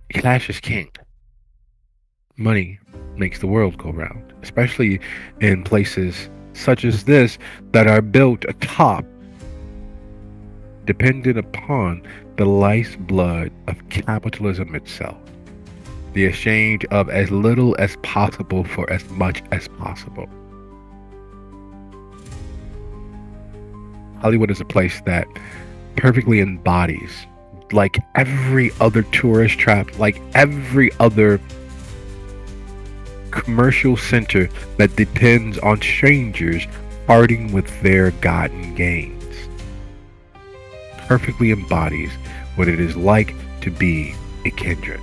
cash is king. Money makes the world go round, especially in places such as this that are built atop, dependent upon the lifeblood of capitalism itself. The exchange of as little as possible for as much as possible. Hollywood is a place that perfectly embodies, like every other tourist trap, like every other commercial center that depends on strangers parting with their gotten gains, perfectly embodies what it is like to be a kindred.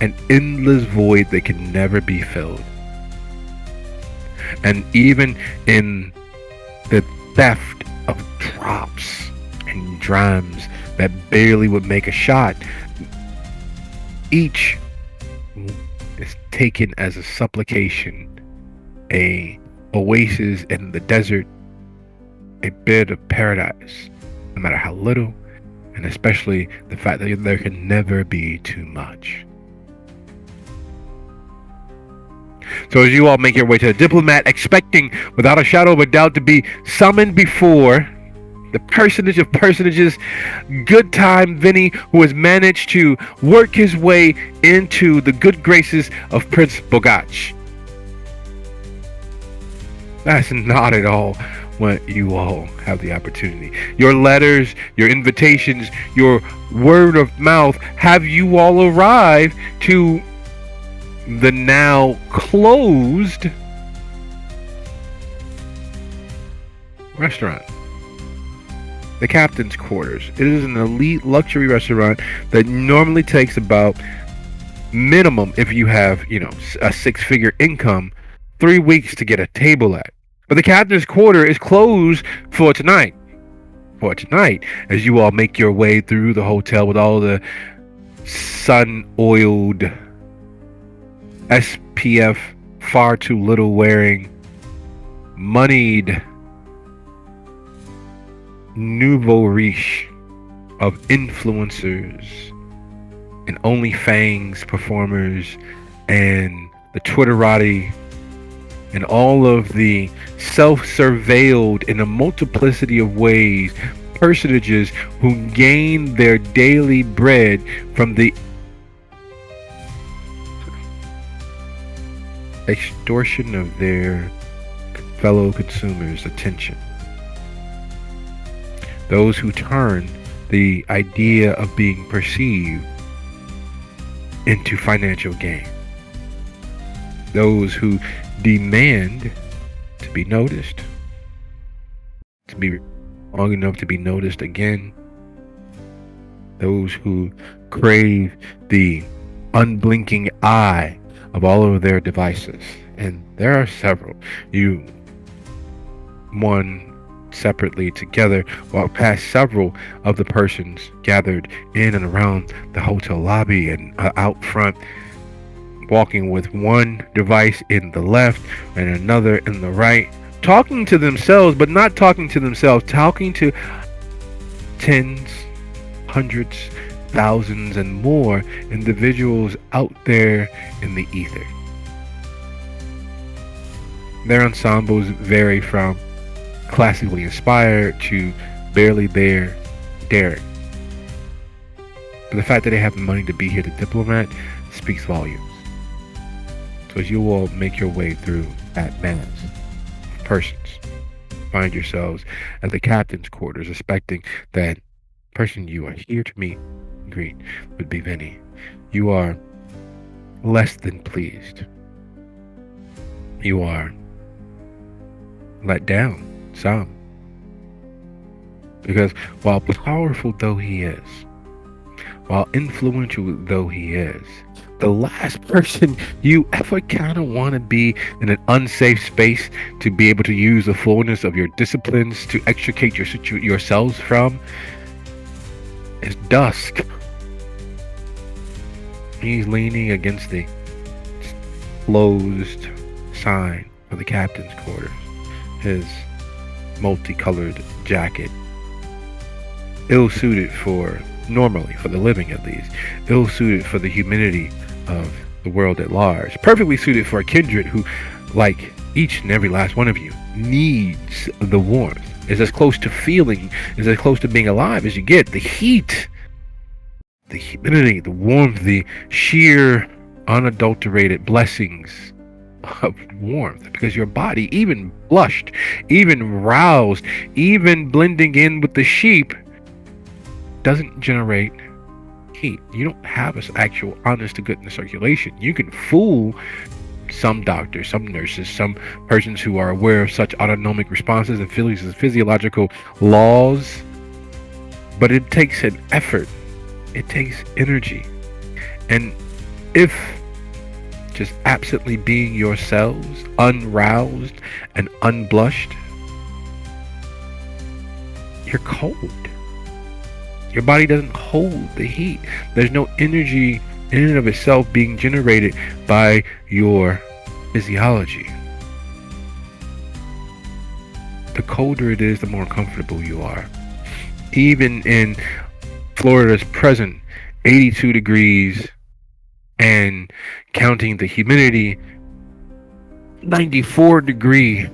An endless void that can never be filled. And even in the theft of drops and drams that barely would make a shot, each is taken as a supplication, a oasis in the desert, a bit of paradise, no matter how little, and especially the fact that there can never be too much. So as you all make your way to the diplomat, expecting without a shadow of a doubt to be summoned before the personage of personages, good time Vinny, who has managed to work his way into the good graces of Prince Bogach. That's not at all what you all have the opportunity. Your letters, your invitations, your word of mouth have you all arrive to the now closed restaurant, the captain's quarters. It is an elite luxury restaurant that normally takes about minimum, if you have, a six-figure income, 3 weeks to get a table at. But the captain's quarter is closed for tonight. As you all make your way through the hotel with all the sun-oiled, SPF far too little wearing, moneyed nouveau riche of influencers and OnlyFans performers and the Twitterati and all of the self-surveilled in a multiplicity of ways personages who gain their daily bread from the extortion of their fellow consumers' attention. Those who turn the idea of being perceived into financial gain. Those who demand to be noticed, to be long enough to be noticed again. Those who crave the unblinking eye of all of their devices. And there are several. You, one separately, together, walk past several of the persons gathered in and around the hotel lobby and out front, walking with one device in the left and another in the right, talking to themselves, but not talking to themselves, talking to tens, hundreds, thousands, and more individuals out there in the ether. Their ensembles vary from classically inspired to barely there, daring. But the fact that they have the money to be here to diplomat speaks volumes. So as you all make your way through that mass of persons, find yourselves at the captain's quarters, expecting that person you are here to meet and greet would be Vinny. You are less than pleased. You are let down some. Because while powerful though he is, while influential though he is, the last person you ever kind of want to be in an unsafe space to be able to use the fullness of your disciplines to extricate yourselves from is Dusk. He's leaning against the closed sign of the captain's quarters. His multicolored jacket, ill-suited normally for the living at least, ill-suited for the humidity of the world at large, perfectly suited for a kindred who, like each and every last one of you, needs the warmth, is as close to feeling, is as close to being alive as you get. The heat, the humidity, the warmth, the sheer unadulterated blessings of warmth, because your body, even blushed, even roused, even blending in with the sheep, doesn't generate heat. You don't have an actual honest to goodness circulation. You can fool some doctors, some nurses, some persons who are aware of such autonomic responses and physiological laws, but it takes an effort, it takes energy. And if just absently being yourselves, unroused and unblushed, you're cold. Your body doesn't hold the heat. There's no energy in and of itself being generated by your physiology. The colder it is, the more comfortable you are. Even in Florida's present 82 degrees and counting the humidity, 94 degree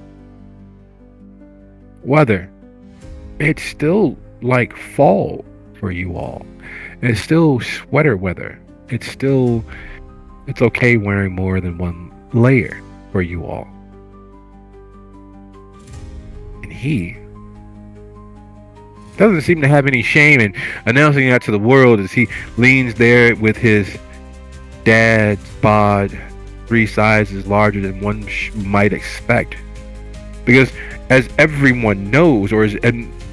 weather, it's still like fall for you all. It's still sweater weather. It's okay wearing more than one layer for you all. And he doesn't seem to have any shame in announcing that to the world as he leans there with his dad's bod 3 sizes larger than one might expect. Because as everyone knows, or is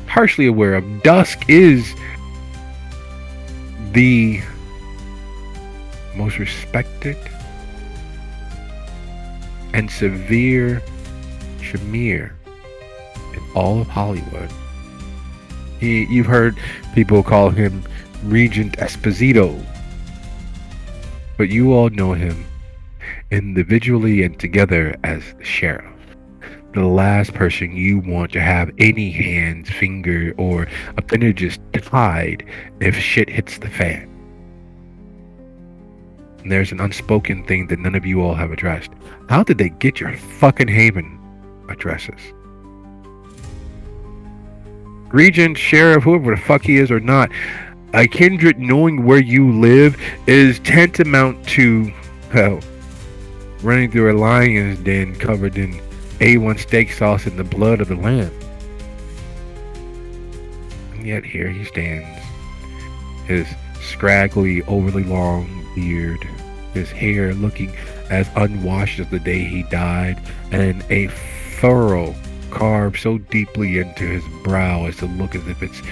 partially aware of, Dusk is the most respected and severe shamir in all of Hollywood. You've heard people call him Regent Esposito, but you all know him individually and together as the sheriff. the last person you want to have any hands, finger, or appendages tied if shit hits the fan. And there's an unspoken thing that none of you all have addressed. How did they get your fucking Haven addresses? Regent, sheriff, whoever the fuck he is or not, a kindred knowing where you live is tantamount to, hell, running through a lion's den covered in A1 steak sauce and the blood of the lamb. And yet here he stands, his scraggly, overly long beard, his hair looking as unwashed as the day he died, and a furrow carved so deeply into his brow as to look as if it's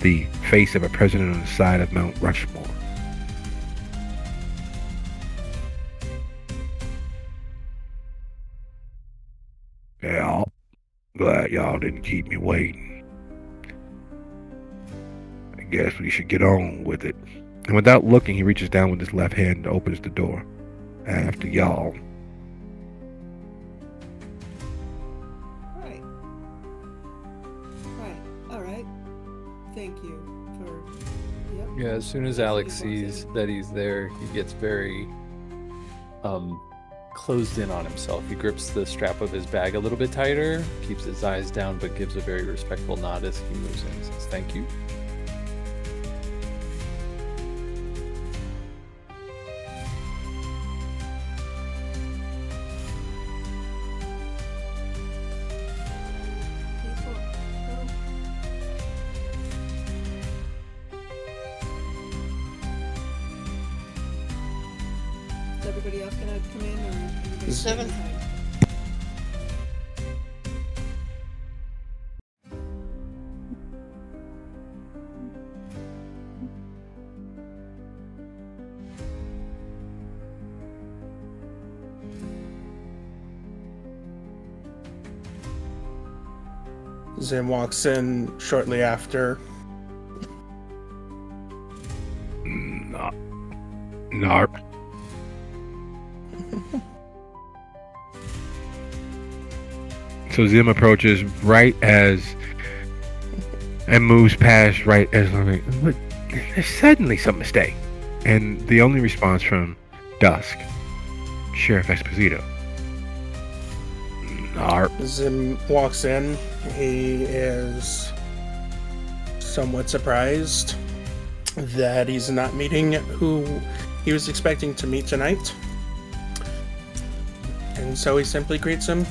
the face of a president on the side of Mount Rushmore. Yeah, glad y'all didn't keep me waiting. I guess we should get on with it. And without looking, he reaches down with his left hand and opens the door. After y'all. Right. Right. All right. Thank you for. Yep. Yeah, as soon as Alex sees that he's there, he gets very closed in on himself. He grips the strap of his bag a little bit tighter, keeps his eyes down, but gives a very respectful nod as he moves in and says, "Thank you." Is everybody else gonna come in, or everybody Seven. inside? Zim walks in shortly after. Narp. So Zim approaches right as and moves past right as look, there's suddenly some mistake. And the only response from Dusk, Sheriff Esposito. Narp. Zim walks in. He is somewhat surprised that he's not meeting who he was expecting to meet tonight. And so he simply greets him.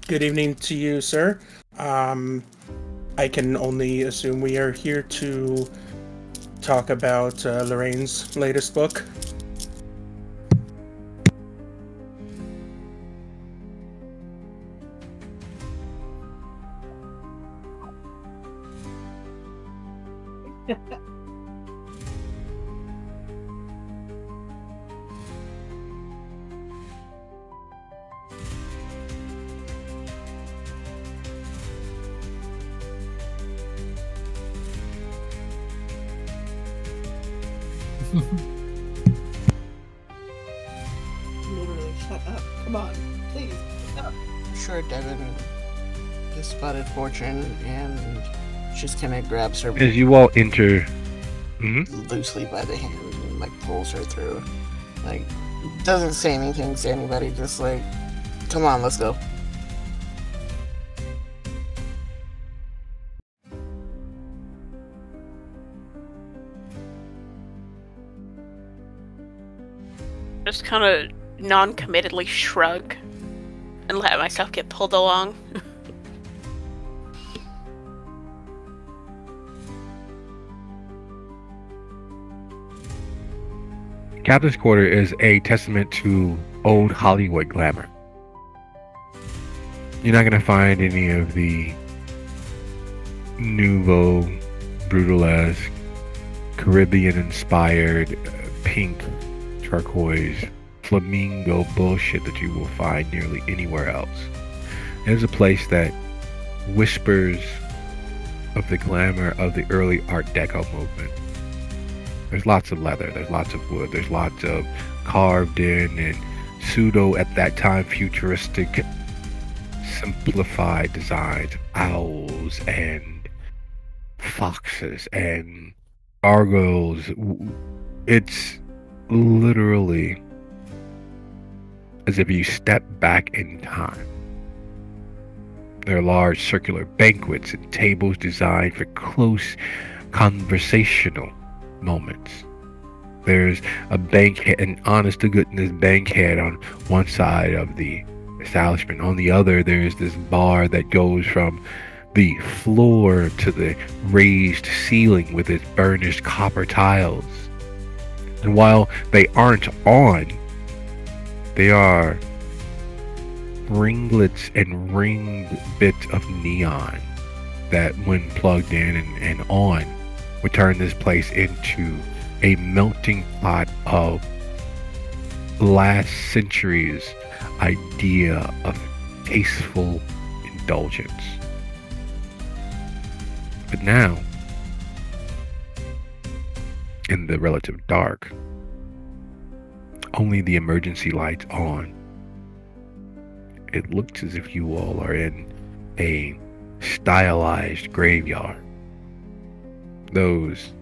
Good evening to you, sir. I can only assume we are here to talk about Lorraine's latest book. Literally, shut up. Come on, please. Shut up. Sure, Devin just spotted Fortune, and just kind of grabs her As you all enter, loosely by the hand and like pulls her through. Like, doesn't say anything to anybody, just like, come on, let's go. Just kind of non-committedly shrug and let myself get pulled along. Captain's Quarter is a testament to old Hollywood glamour. You're not going to find any of the nouveau, brutalesque, Caribbean-inspired, pink, turquoise, flamingo bullshit that you will find nearly anywhere else. It is a place that whispers of the glamour of the early Art Deco movement. There's lots of leather, there's lots of wood, there's lots of carved in and pseudo at that time futuristic simplified designs, owls and foxes and gargoyles. It's literally as if you step back in time. There are large circular banquets and tables designed for close conversational moments. There's a bankhead, an honest to goodness bankhead on one side of the establishment. On the other, there's this bar that goes from the floor to the raised ceiling with its burnished copper tiles. And while they aren't on, they are ringlets and ringed bits of neon that, when plugged in and on, would turn this place into a melting pot of last century's idea of tasteful indulgence. But now, in the relative dark, only the emergency lights on, it looks as if you all are in a stylized graveyard. Those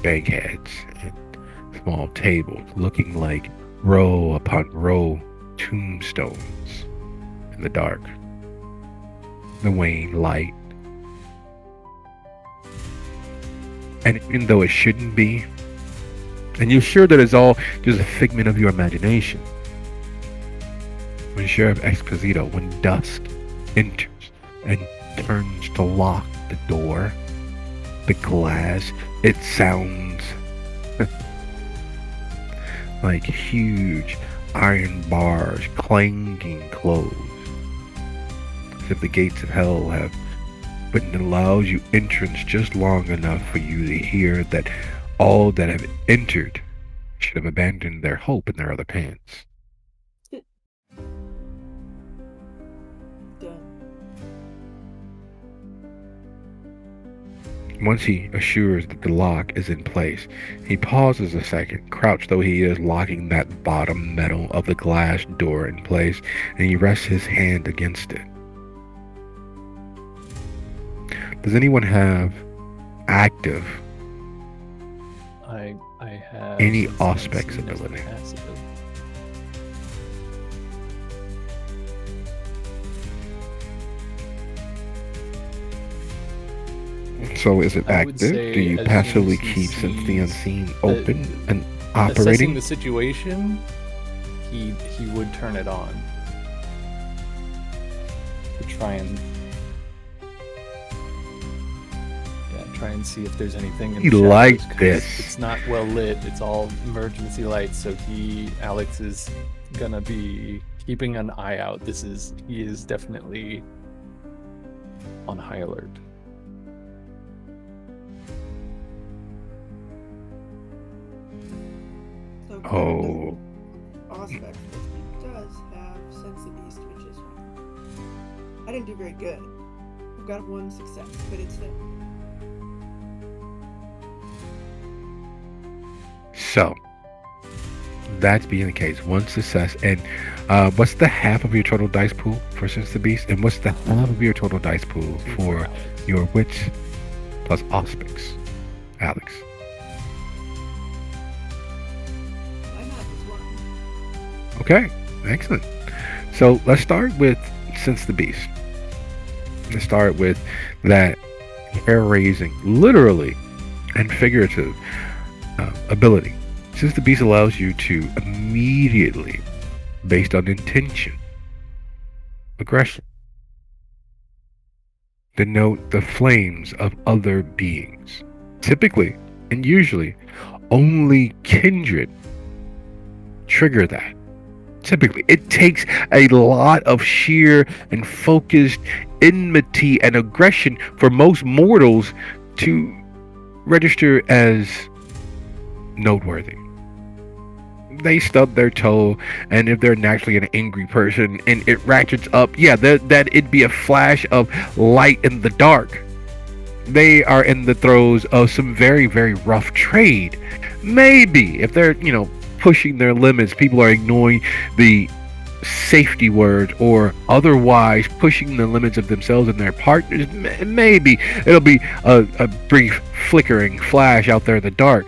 bankheads and small tables looking like row upon row tombstones in the dark. The wan light. And even though it shouldn't be, and you're sure that it's all just a figment of your imagination, when Sheriff Exposito, when dusk enters and turns to lock the door, the glass, it sounds like huge iron bars clanging closed, as if the gates of hell have, but it allows you entrance just long enough for you to hear that all that have entered should have abandoned their hope in their other pants. Done. Once he assures that the lock is in place, he pauses a second, crouched though he is, locking that bottom metal of the glass door in place, and he rests his hand against it. Does anyone have active I have any sense aspects unseen as a ability? passive. So is it I would active? say Do you as passively soon as he keep Sense the sees Unseen open and Assessing operating? the situation, he would turn it on to try and see if there's anything in He the shadows, liked 'cause this. It's not well lit. It's all emergency lights, so Alex is gonna be keeping an eye out. He is definitely on high alert. So Oh, aspects, but he does have Sense the Beast, which is I didn't do very good. I've got one success, but it's there. so that's being the case. One success. And what's the half of your total dice pool for Sense the Beast? And what's the half of your total dice pool for your wits plus auspics, Alex? My math is one. Okay, excellent. So let's start with Sense the Beast. Let's start with that hair-raising, literally and figurative ability. Sense the Beast allows you to immediately, based on intention, aggression, denote the flames of other beings. Typically, and usually, only kindred trigger that. Typically, it takes a lot of sheer and focused enmity and aggression for most mortals to register as noteworthy. They stub their toe, and if they're naturally an angry person and it ratchets up, yeah, that it'd be a flash of light in the dark. They are in the throes of some very, very rough trade. Maybe if they're, pushing their limits, people are ignoring the safety word or otherwise pushing the limits of themselves and their partners. Maybe it'll be a brief flickering flash out there in the dark.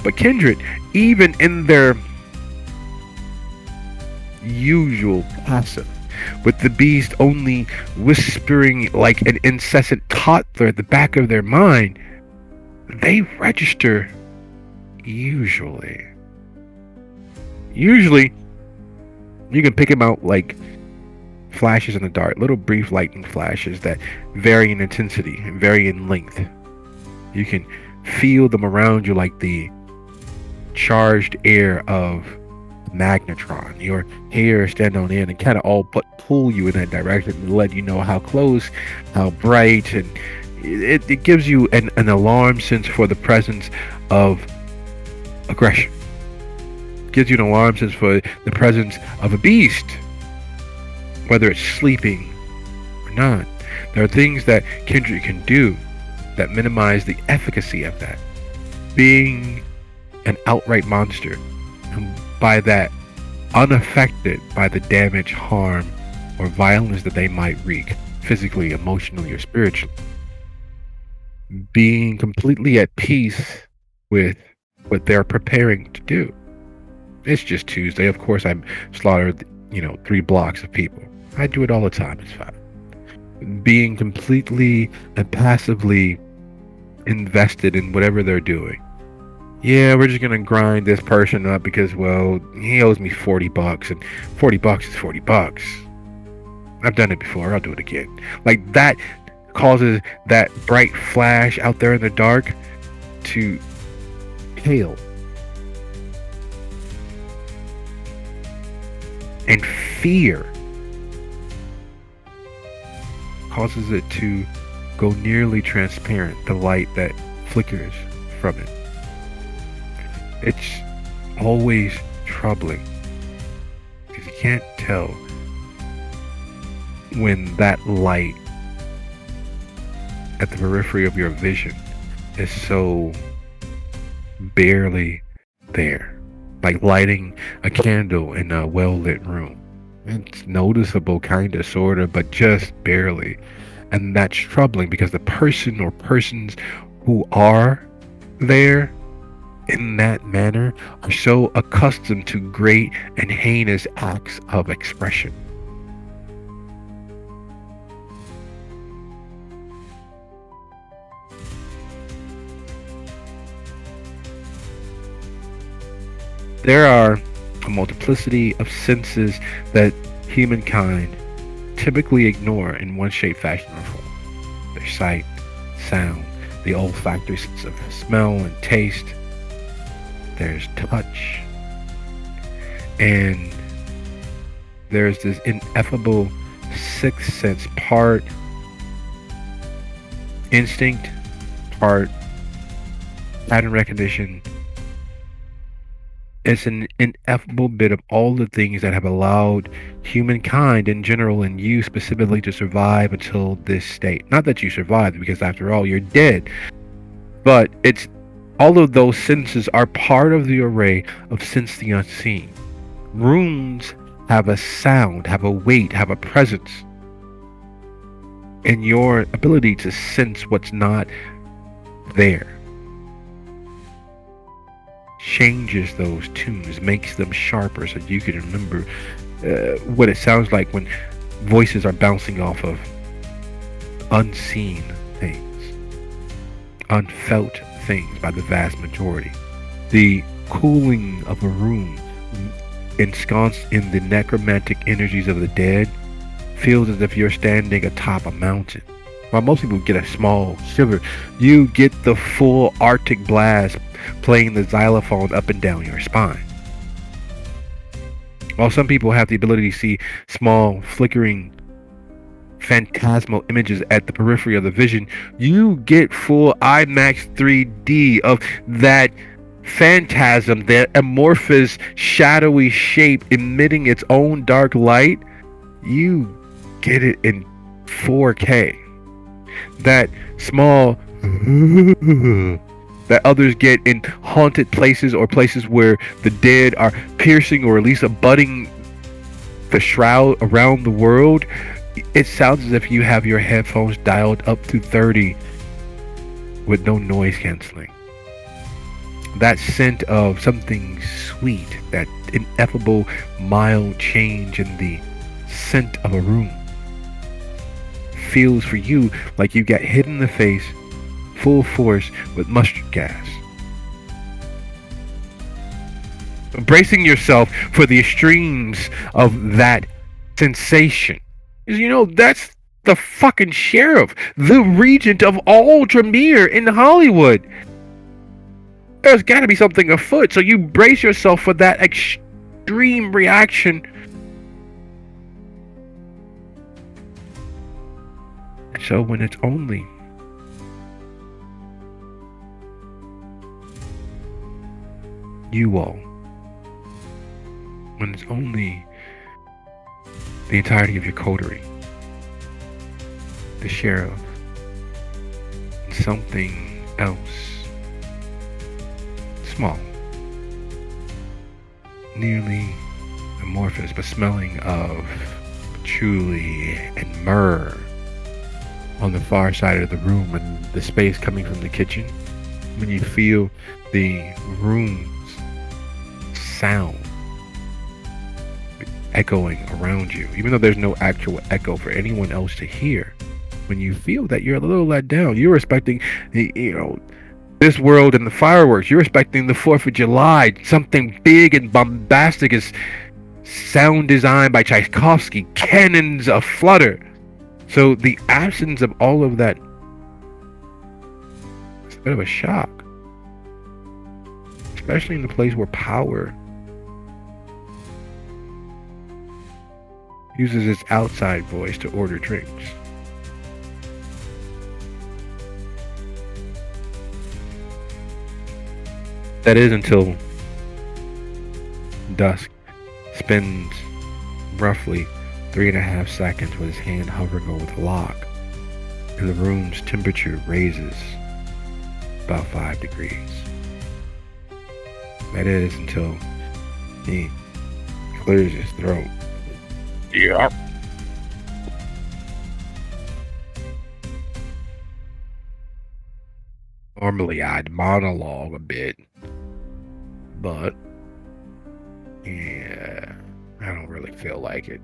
But kindred, even in their usual passive, with the beast only whispering like an incessant toddler at the back of their mind, they register usually. You can pick them out like flashes in the dark, little brief lightning flashes that vary in intensity and vary in length. You can feel them around you like the charged air of magnetron. Your hair stand on end and kind of all but pull you in that direction to let you know how close, how bright, and it gives you an alarm sense for the presence of aggression. Gives you an alarm sense for the presence of a beast, whether it's sleeping or not. There are things that kindred can do that minimize the efficacy of that. Being an outright monster, and by that unaffected by the damage, harm, or violence that they might wreak, physically, emotionally, or spiritually. Being completely at peace with what they're preparing to do. It's just Tuesday. Of course, I slaughtered, 3 blocks of people. I do it all the time. It's fine. Being completely and passively invested in whatever they're doing. Yeah, we're just gonna grind this person up because, well, he owes me $40, and $40 is $40. I've done it before. I'll do it again. Like that causes that bright flash out there in the dark to pale. And fear causes it to go nearly transparent, the light that flickers from it. It's always troubling because you can't tell when that light at the periphery of your vision is so barely there. Like lighting a candle in a well-lit room. It's noticeable, kinda, sorta, but just barely. And that's troubling because the person or persons who are there in that manner are so accustomed to great and heinous acts of expression. There are a multiplicity of senses that humankind typically ignore in one shape, fashion, or form. Their sight, sound, the olfactory sense of smell and taste. There's touch. And there's this ineffable sixth sense, part instinct, part pattern recognition. It's an ineffable bit of all the things that have allowed humankind in general and you specifically to survive until this state. Not that you survived, because after all, you're dead. But it's all of those senses are part of the array of sense the unseen. Rooms have a sound, have a weight, have a presence. And your ability to sense what's not there changes those tunes, makes them sharper so you can remember what it sounds like when voices are bouncing off of unseen things, unfelt things by the vast majority. The cooling of a room ensconced in the necromantic energies of the dead feels as if you're standing atop a mountain. While most people get a small shiver, you get the full Arctic blast playing the xylophone up and down your spine. While some people have the ability to see small, flickering, phantasmal images at the periphery of the vision, you get full IMAX 3D of that phantasm, that amorphous, shadowy shape emitting its own dark light. You get it in 4K. That small that others get in haunted places or places where the dead are piercing or at least abutting the shroud around the world, it sounds as if you have your headphones dialed up to 30 with no noise canceling. That scent of something sweet, that ineffable mild change in the scent of a room, feels for you like you got hit in the face full force with mustard gas. Bracing yourself for the extremes of that sensation. You know, that's the fucking sheriff, the regent of all Tremere in Hollywood. There's got to be something afoot, so you brace yourself for that extreme reaction. So when it's only you all, when it's only the entirety of your coterie, the sheriff, and something else small, nearly amorphous, but smelling of patchouli and myrrh on the far side of the room, and the space coming from the kitchen, when you feel the room's sound echoing around you, even though there's no actual echo for anyone else to hear, when you feel that you're a little let down, you're expecting this world and the fireworks, you're expecting the 4th of July, something big and bombastic is sound design by Tchaikovsky, cannons aflutter. So the absence of all of that is a bit of a shock, especially in the place where power uses its outside voice to order drinks. That is until dusk spends roughly 3.5 seconds with his hand hovering over the lock, and the room's temperature raises about 5 degrees. That is until he clears his throat. Yep. Normally I'd monologue a bit, but yeah, I don't really feel like it.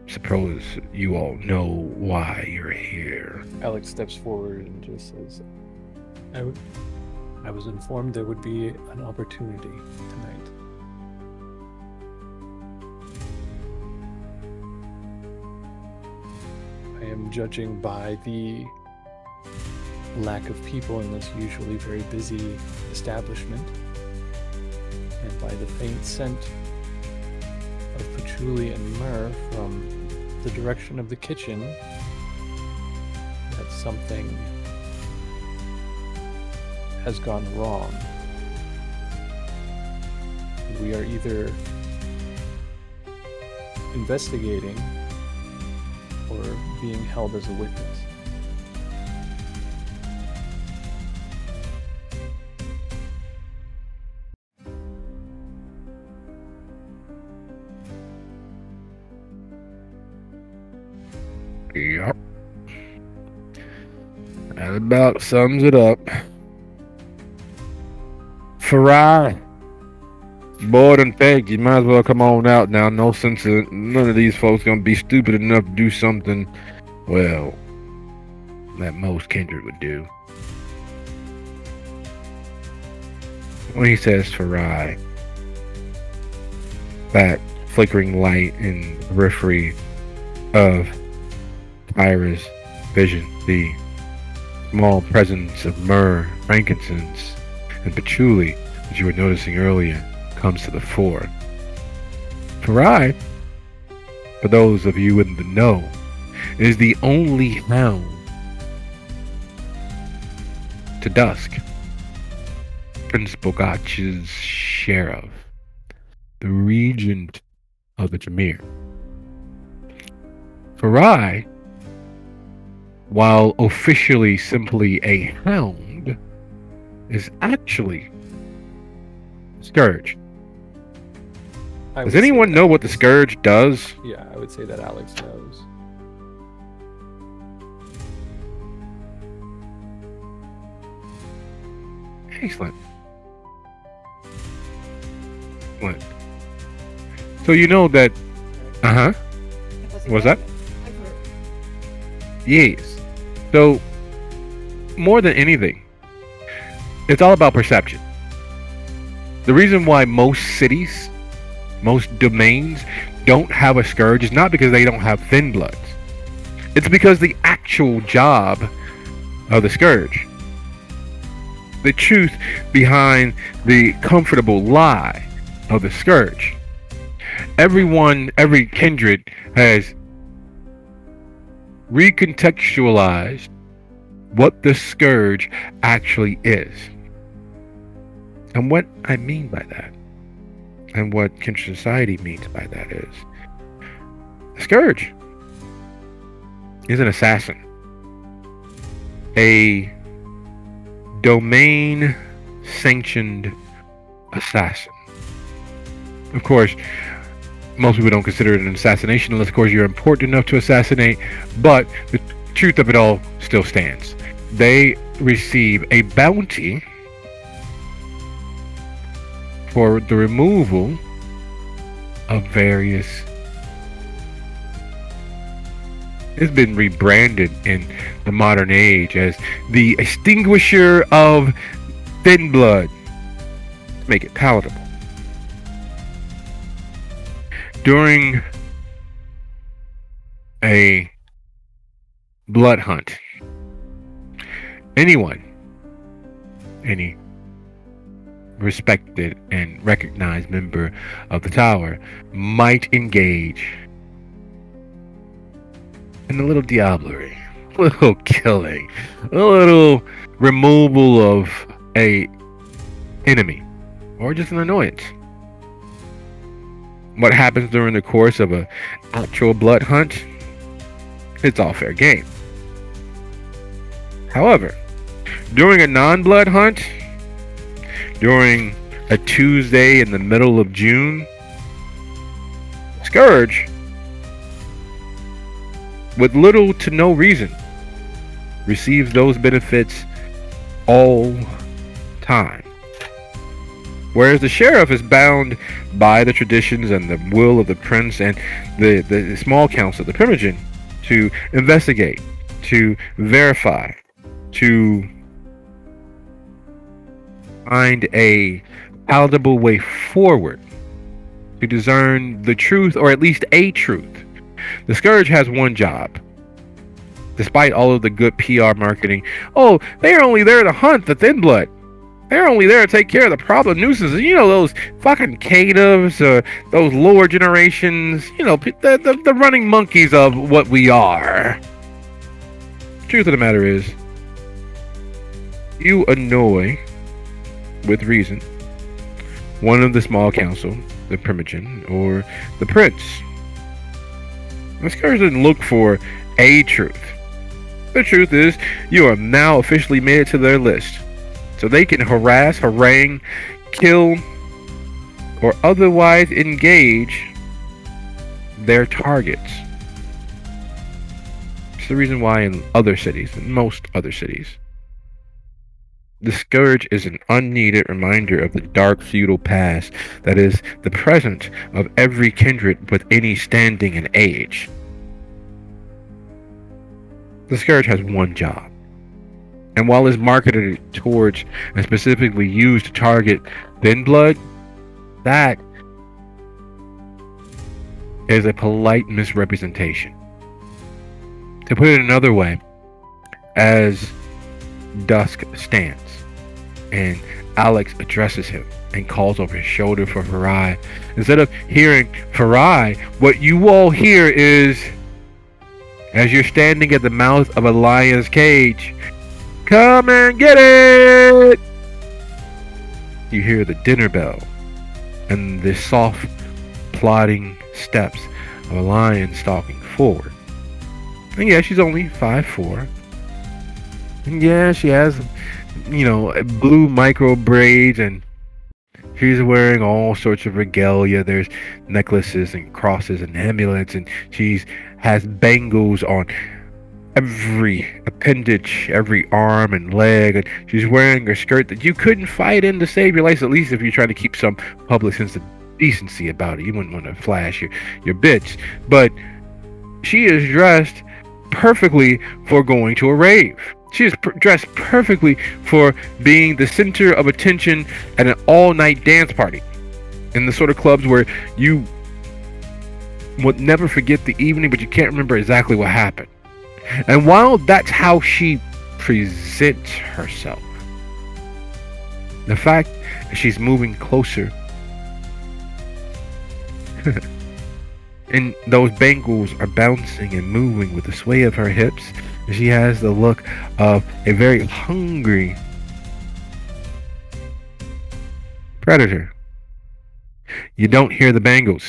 Suppose you all know why you're here. Alex steps forward and just says, I was informed there would be an opportunity tonight. I am judging by the lack of people in this usually very busy establishment, and by the faint scent of patchouli and myrrh from the direction of the kitchen, that something has gone wrong. We are either investigating or being held as a witness. Yep. That about sums it up. Farai, bored and pegged, you might as well come on out now. No sense of none of these folks gonna be stupid enough to do something, well, that most kindred would do. When he says Farai, that flickering light in the periphery of Kyra's vision, the small presence of myrrh, frankincense, and patchouli that you were noticing earlier comes to the fore. Farai, for those of you in the know, is the only hound to dusk. Prince Bogach's sheriff, the regent of the Tremere. Farai, while officially simply a hound, is actually Scourge. I Does would say anyone that know what the Alex- scourge does? Yeah, I would say that Alex knows. Excellent. Excellent. So you know that. Uh huh. What's that? I've heard. Yes. So more than anything, it's all about perception. The reason why most cities, most domains don't have a scourge is not because they don't have thin bloods. It's because the actual job of the scourge, the truth behind the comfortable lie of the scourge. Every kindred has recontextualized what the scourge actually is. And what I mean by that, and what kindred society means by that is, the scourge is an assassin. A domain sanctioned assassin. Of course, most people don't consider it an assassination unless, of course, you're important enough to assassinate, but the truth of it all still stands. They receive a bounty for the removal of various. It's been rebranded in the modern age as the extinguisher of thin blood to make it palatable. During a blood hunt, any respected and recognized member of the tower might engage in a little diablerie, a little killing, a little removal of a enemy, or just an annoyance. What happens during the course of an actual blood hunt, it's all fair game. However, during a non-blood hunt, during a Tuesday in the middle of June, Scourge, with little to no reason, receives those benefits all time. Whereas the sheriff is bound by the traditions and the will of the prince and the small council, the primogen, to investigate, to verify, to find a palatable way forward, to discern the truth, or at least a truth. The Scourge has one job. Despite all of the good PR marketing, oh, they're only there to hunt the thin blood. They're only there to take care of the problem nuisances. You know, those fucking catives, those lower generations, you know, the running monkeys of what we are. Truth of the matter is, you annoy, with reason, one of the small council, the primogen, or the prince. The Scourge doesn't look for a truth. The truth is, you are now officially made it to their list. So they can harass, harangue, kill, or otherwise engage their targets. It's the reason why in other cities, in most other cities, the Scourge is an unneeded reminder of the dark feudal past that is the present of every kindred with any standing and age. The Scourge has one job. And while it's marketed towards and specifically used to target thin blood, that is a polite misrepresentation. To put it another way, as dusk stands and Alex addresses him and calls over his shoulder for Farai, instead of hearing Farai, what you all hear is, as you're standing at the mouth of a lion's cage, "Come and get it!" You hear the dinner bell and the soft, plodding steps of a lion stalking forward. And yeah, she's only 5'4". And yeah, she has, blue micro braids, and She's wearing all sorts of regalia. There's necklaces and crosses and amulets, and she has bangles on every appendage, every arm and leg, and she's wearing a skirt that you couldn't fight in to save your life. At least if you're trying to keep some public sense of decency about it, you wouldn't want to flash your bits. But she is dressed perfectly for going to a rave. She is dressed perfectly for being the center of attention at an all-night dance party, in the sort of clubs where you would never forget the evening, but you can't remember exactly what happened. And while that's how she presents herself, the fact that she's moving closer and those bangles are bouncing and moving with the sway of her hips, she has the look of a very hungry predator. You don't hear the bangles.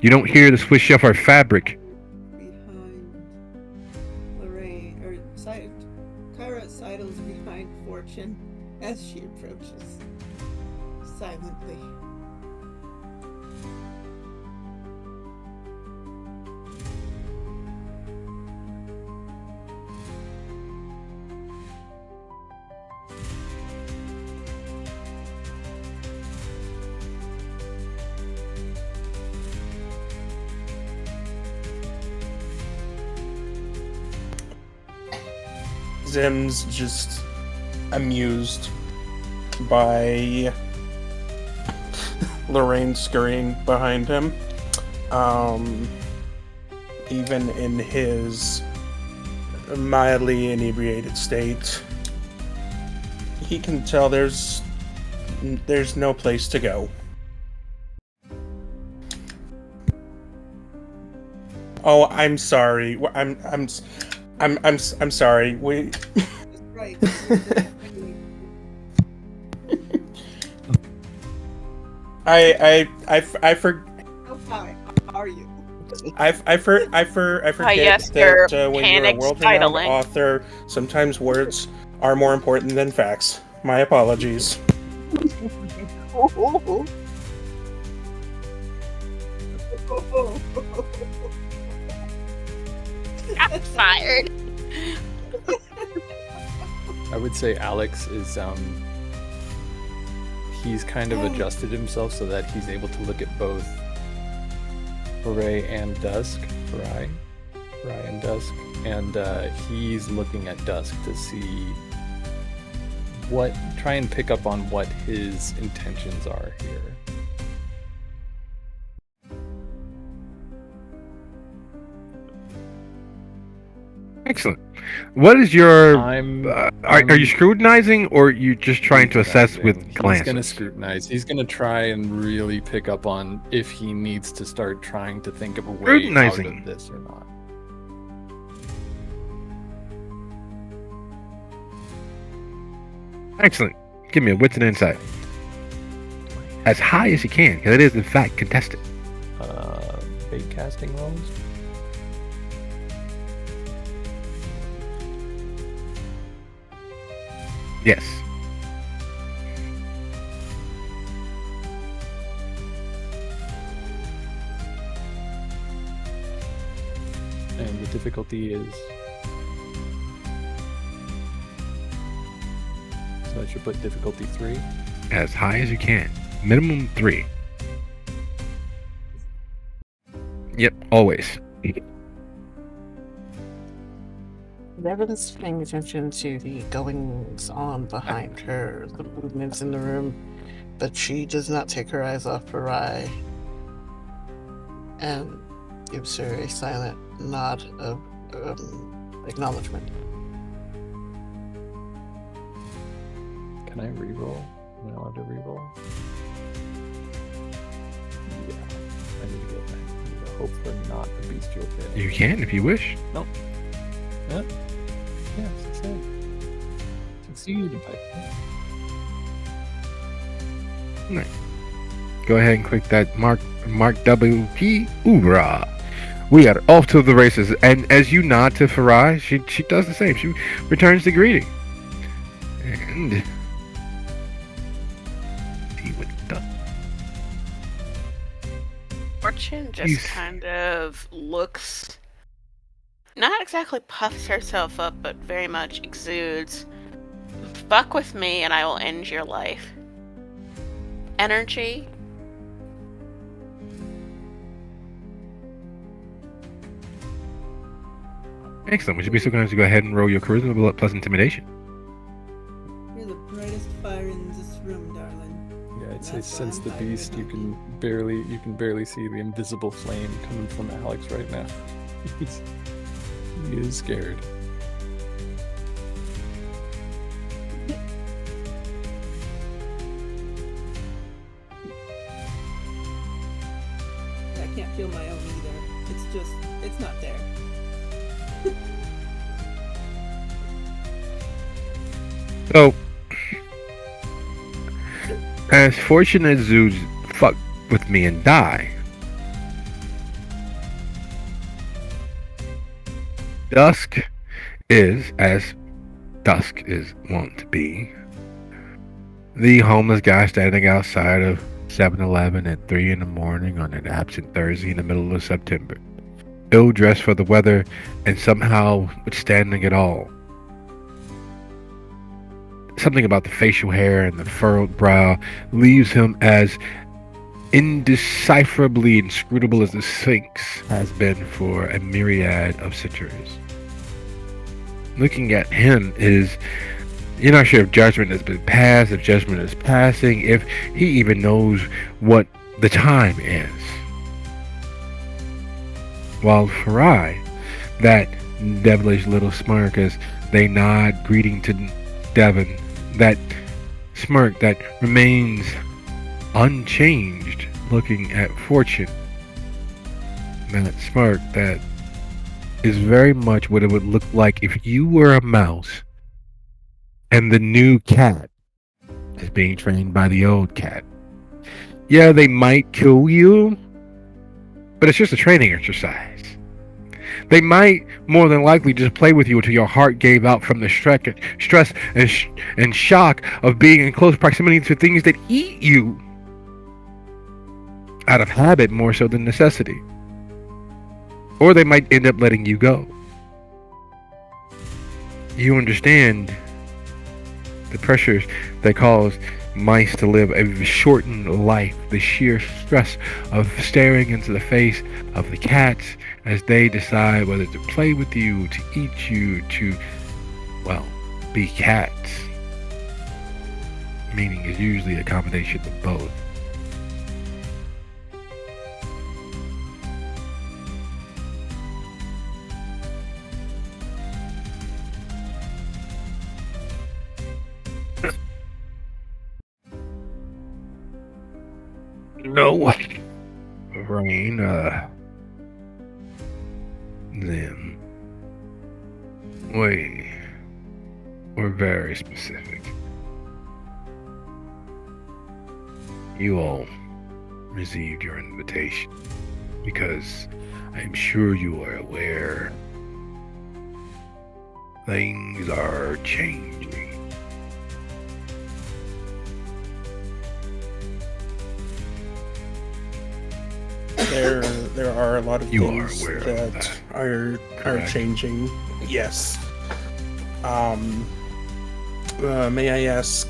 You don't hear the swish of her fabric. Behind Lorraine, or Kyra sidles behind Fortune as she approaches silently. Zim's just amused by Lorraine scurrying behind him. Even in his mildly inebriated state, he can tell there's no place to go. Oh, I'm sorry. I'm sorry. We. That's right. Oh, hi. How are you? I forget yes, that you're when you're a panicked world-renowned titling. author, sometimes words are more important than facts. My apologies. Got fired. I would say Alex is he's kind of adjusted himself so that he's able to look at both Farai and Dusk. Farai and Dusk. And he's looking at Dusk to see try and pick up on what his intentions are here. Excellent. What is your? I'm Are you scrutinizing, or are you just trying to assess with glances? He's going to scrutinize. He's going to try and really pick up on if he needs to start trying to think of a way out of this or not. Excellent. Give me a wits and insight. As high as you can, because it is in fact contested. Bait casting rolls. Yes. And the difficulty is... So I should put difficulty 3. As high as you can. Minimum 3. Yep, always. Devon's paying attention to the goings on behind her, the movements in the room, but she does not take her eyes off Farai and gives her a silent nod of acknowledgement. Can I reroll? Am I allowed to reroll? Yeah. I need to get back. I need to hope for not a bestial fail. You can if you wish. Nope. Yeah. Yeah, succeed. Succeed if I can. Go ahead and click that mark WP. Hoorah! We are off to the races. And as you nod to Farai, she does the same. She returns the greeting. And attention, just He's- kind of looks, not exactly puffs herself up, but very much exudes, fuck with me and I will end your life. Energy. Excellent. Would you be so kind to go ahead and roll your charisma plus intimidation? You're the brightest fire in this room, darling. Yeah, I'd say That's why since I'm the fighting beast, with you my can barely see the invisible flame coming from Alex right now. He is scared. I can't feel my own either. It's not there. So, as fortunate zoos fuck with me and die, dusk is, as dusk is wont to be, the homeless guy standing outside of 7-Eleven at 3 in the morning on an absent Thursday in the middle of September, ill-dressed for the weather and somehow withstanding it all. Something about the facial hair and the furrowed brow leaves him as indecipherably inscrutable as the Sphinx has been for a myriad of centuries. Looking at him you're not sure if judgment has been passed, if judgment is passing, if he even knows what the time is. While Farai, that devilish little smirk as they nod greeting to Devon, that smirk that remains unchanged looking at Fortune, that smirk that is very much what it would look like if you were a mouse and the new cat is being trained by the old cat. Yeah, they might kill you, but it's just a training exercise. They might more than likely just play with you until your heart gave out from the stress and shock of being in close proximity to things that eat you out of habit more so than necessity. Or they might end up letting you go. You understand the pressures that cause mice to live a shortened life, the sheer stress of staring into the face of the cats as they decide whether to play with you, to eat you, to, well, be cats. Meaning is usually a combination of both. No. Rain, them. We're very specific. You all received your invitation because I'm sure you are aware things are changing. There are a lot of You are things aware of that that, are correct? changing. Yes. May I ask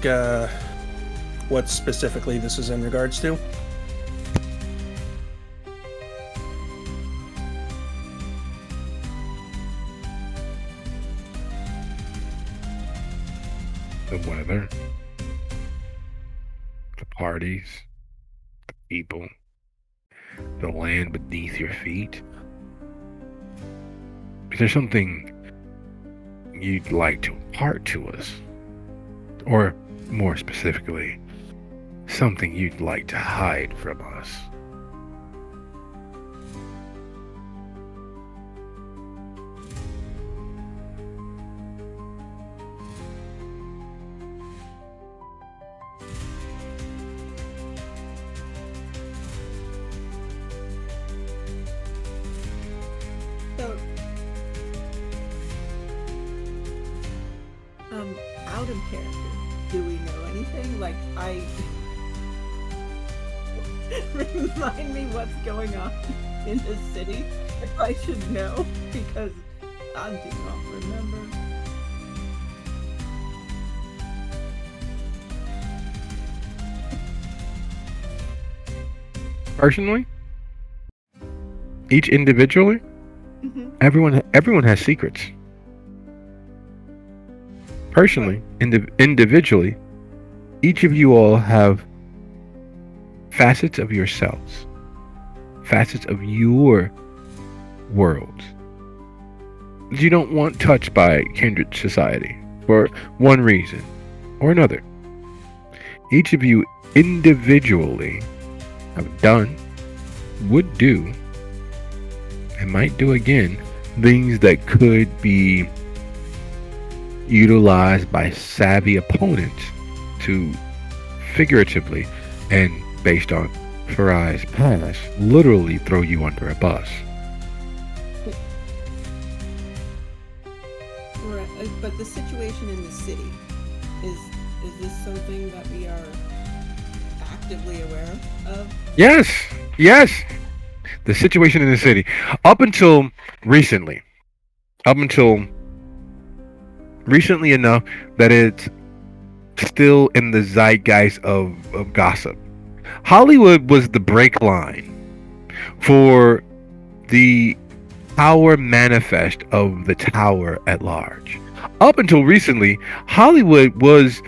what specifically this is in regards to? The weather, the parties, the people, the land beneath your feet. Is there something you'd like to impart to us? Or more specifically, something you'd like to hide from us? So, out of character, do we know anything? Like, Remind me what's going on in the city if I should know, because I do not remember. Personally, each individually, Mhm. everyone has secrets. Personally, individually, each of you all have facets of yourselves, facets of your worlds that you don't want touched by kindred society for one reason or another. Each of you individually have done, would do, and might do again things that could be utilized by savvy opponents to figuratively and based on Farai's past literally throw you under a bus. Right, but the situation in the city is this something that we are actively aware of? Yes. The situation in the city, up until recently enough that it's still in the zeitgeist of gossip. Hollywood was the break line for the power manifest of the tower at large. Up until recently, Hollywood was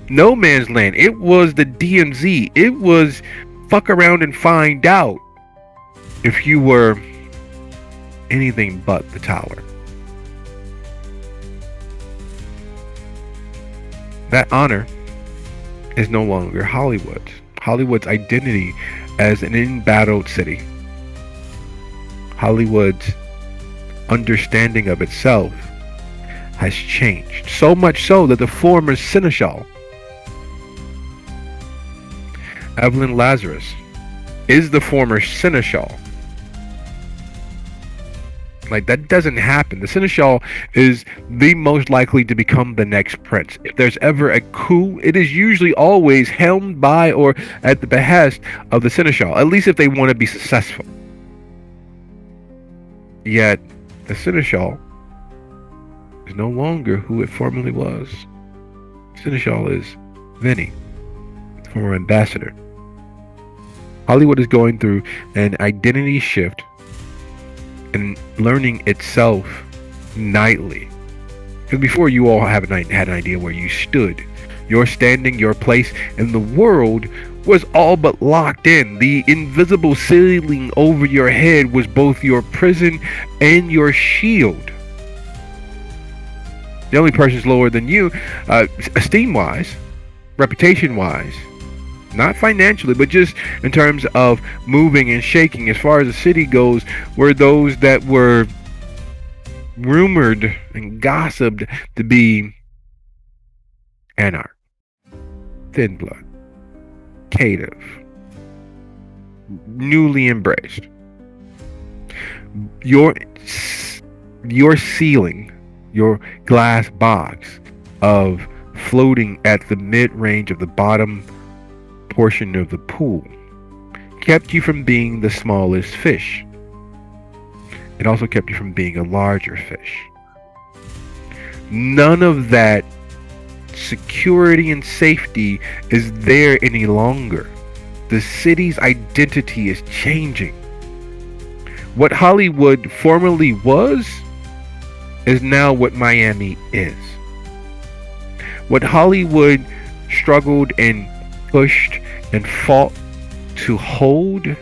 no man's land. It was the DMZ. It was fuck around and find out if you were anything but the tower. That honor is no longer Hollywood's. Hollywood's identity as an embattled city. Hollywood's understanding of itself has changed. So much so that the former seneschal, Evelyn Lazarus, is the former seneschal. Like, that doesn't happen. The seneschal is the most likely to become the next prince. If there's ever a coup, it is usually always helmed by or at the behest of the seneschal, at least if they want to be successful. Yet the seneschal is no longer who it formerly was. Seneschal is Vinny, former ambassador. Hollywood is going through an identity shift and learning itself nightly. Because before, you all had an idea where you stood. Your standing, your place in the world was all but locked in. The invisible ceiling over your head was both your prison and your shield. The only person's lower than you, esteem-wise, reputation-wise, not financially, but just in terms of moving and shaking as far as the city goes, were those that were rumored and gossiped to be anarch, thin blood, caitiff, newly embraced. Your ceiling, your glass box of floating at the mid-range of the bottom portion of the pool kept you from being the smallest fish. It also kept you from being a larger fish. None of that security and safety is there any longer. The city's identity is changing. What Hollywood formerly was is now what Miami is. What Hollywood struggled and pushed and fought to hold is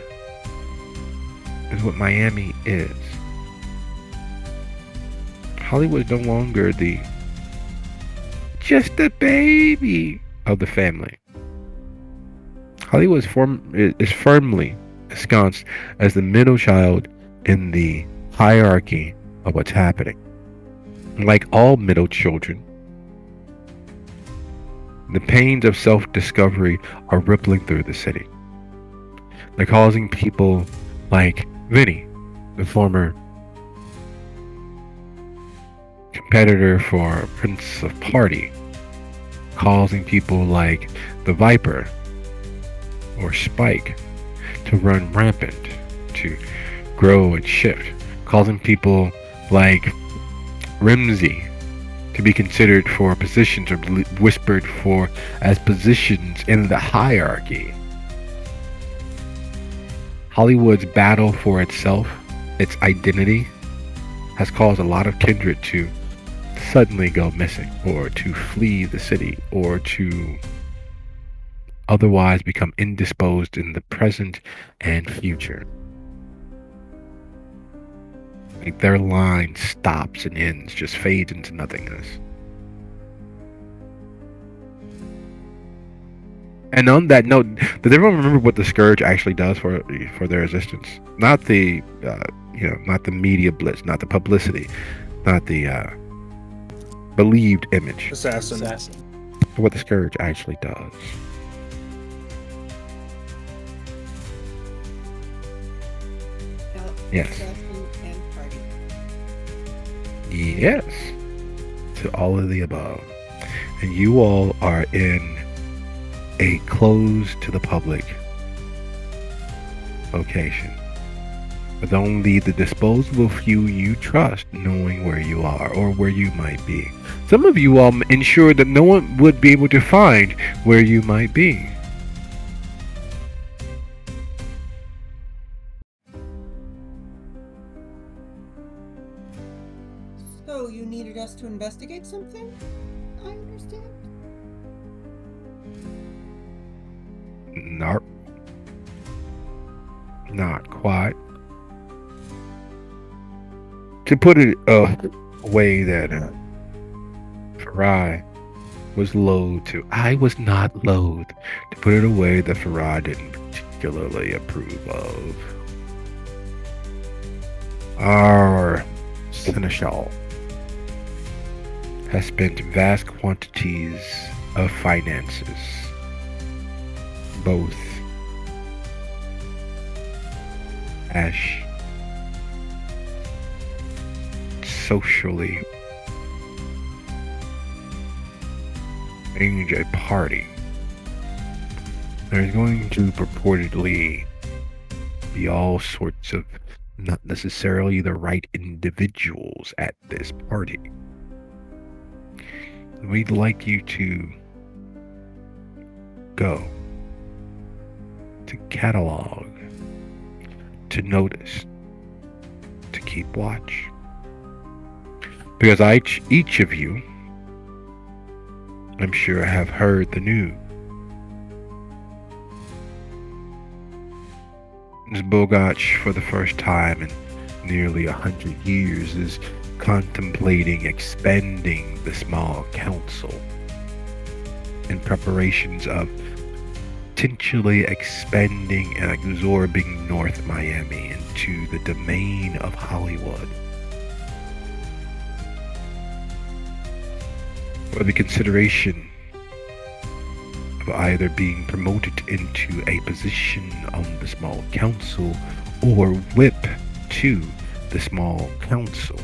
what Miami is. Hollywood is no longer just a baby of the family. Hollywood is firmly ensconced as the middle child in the hierarchy of what's happening. Like all middle children, the pains of self-discovery are rippling through the city. They're causing people like Vinny, the former competitor for Prince of Party, causing people like the Viper or Spike to run rampant, to grow and shift, causing people like Rimsey to be considered for positions or whispered for as positions in the hierarchy. Hollywood's battle for itself, its identity, has caused a lot of kindred to suddenly go missing, or to flee the city, or to otherwise become indisposed in the present and future. Like their line stops and ends, just fades into nothingness. And on that note, does everyone remember what the Scourge actually does for their existence? Not the, not the media blitz, not the publicity, not the believed image. Assassin. But what the Scourge actually does. Yes. Assassin and party. Yes. To all of the above. And you all are in a closed to the public location, with only the disposable few you trust knowing where you are or where you might be. Some of you all ensure that no one would be able to find where you might be. So you needed us to investigate something? I understand. Nope. Not quite. To put it a way that Farai was loath to, I was not loath to put it a way that Farai didn't particularly approve of. Our seneschal has spent vast quantities of finances, both cash, socially, arrange a party. There's going to purportedly be all sorts of not necessarily the right individuals at this party. We'd like you to go, to catalog, to notice, to keep watch. Because each of you, I'm sure, have heard the news. Ms. Bogach, for the first time in nearly 100 years, is contemplating expanding the small council in preparations of potentially expanding and absorbing North Miami into the domain of Hollywood. For the consideration of either being promoted into a position on the small council or whip to the small council.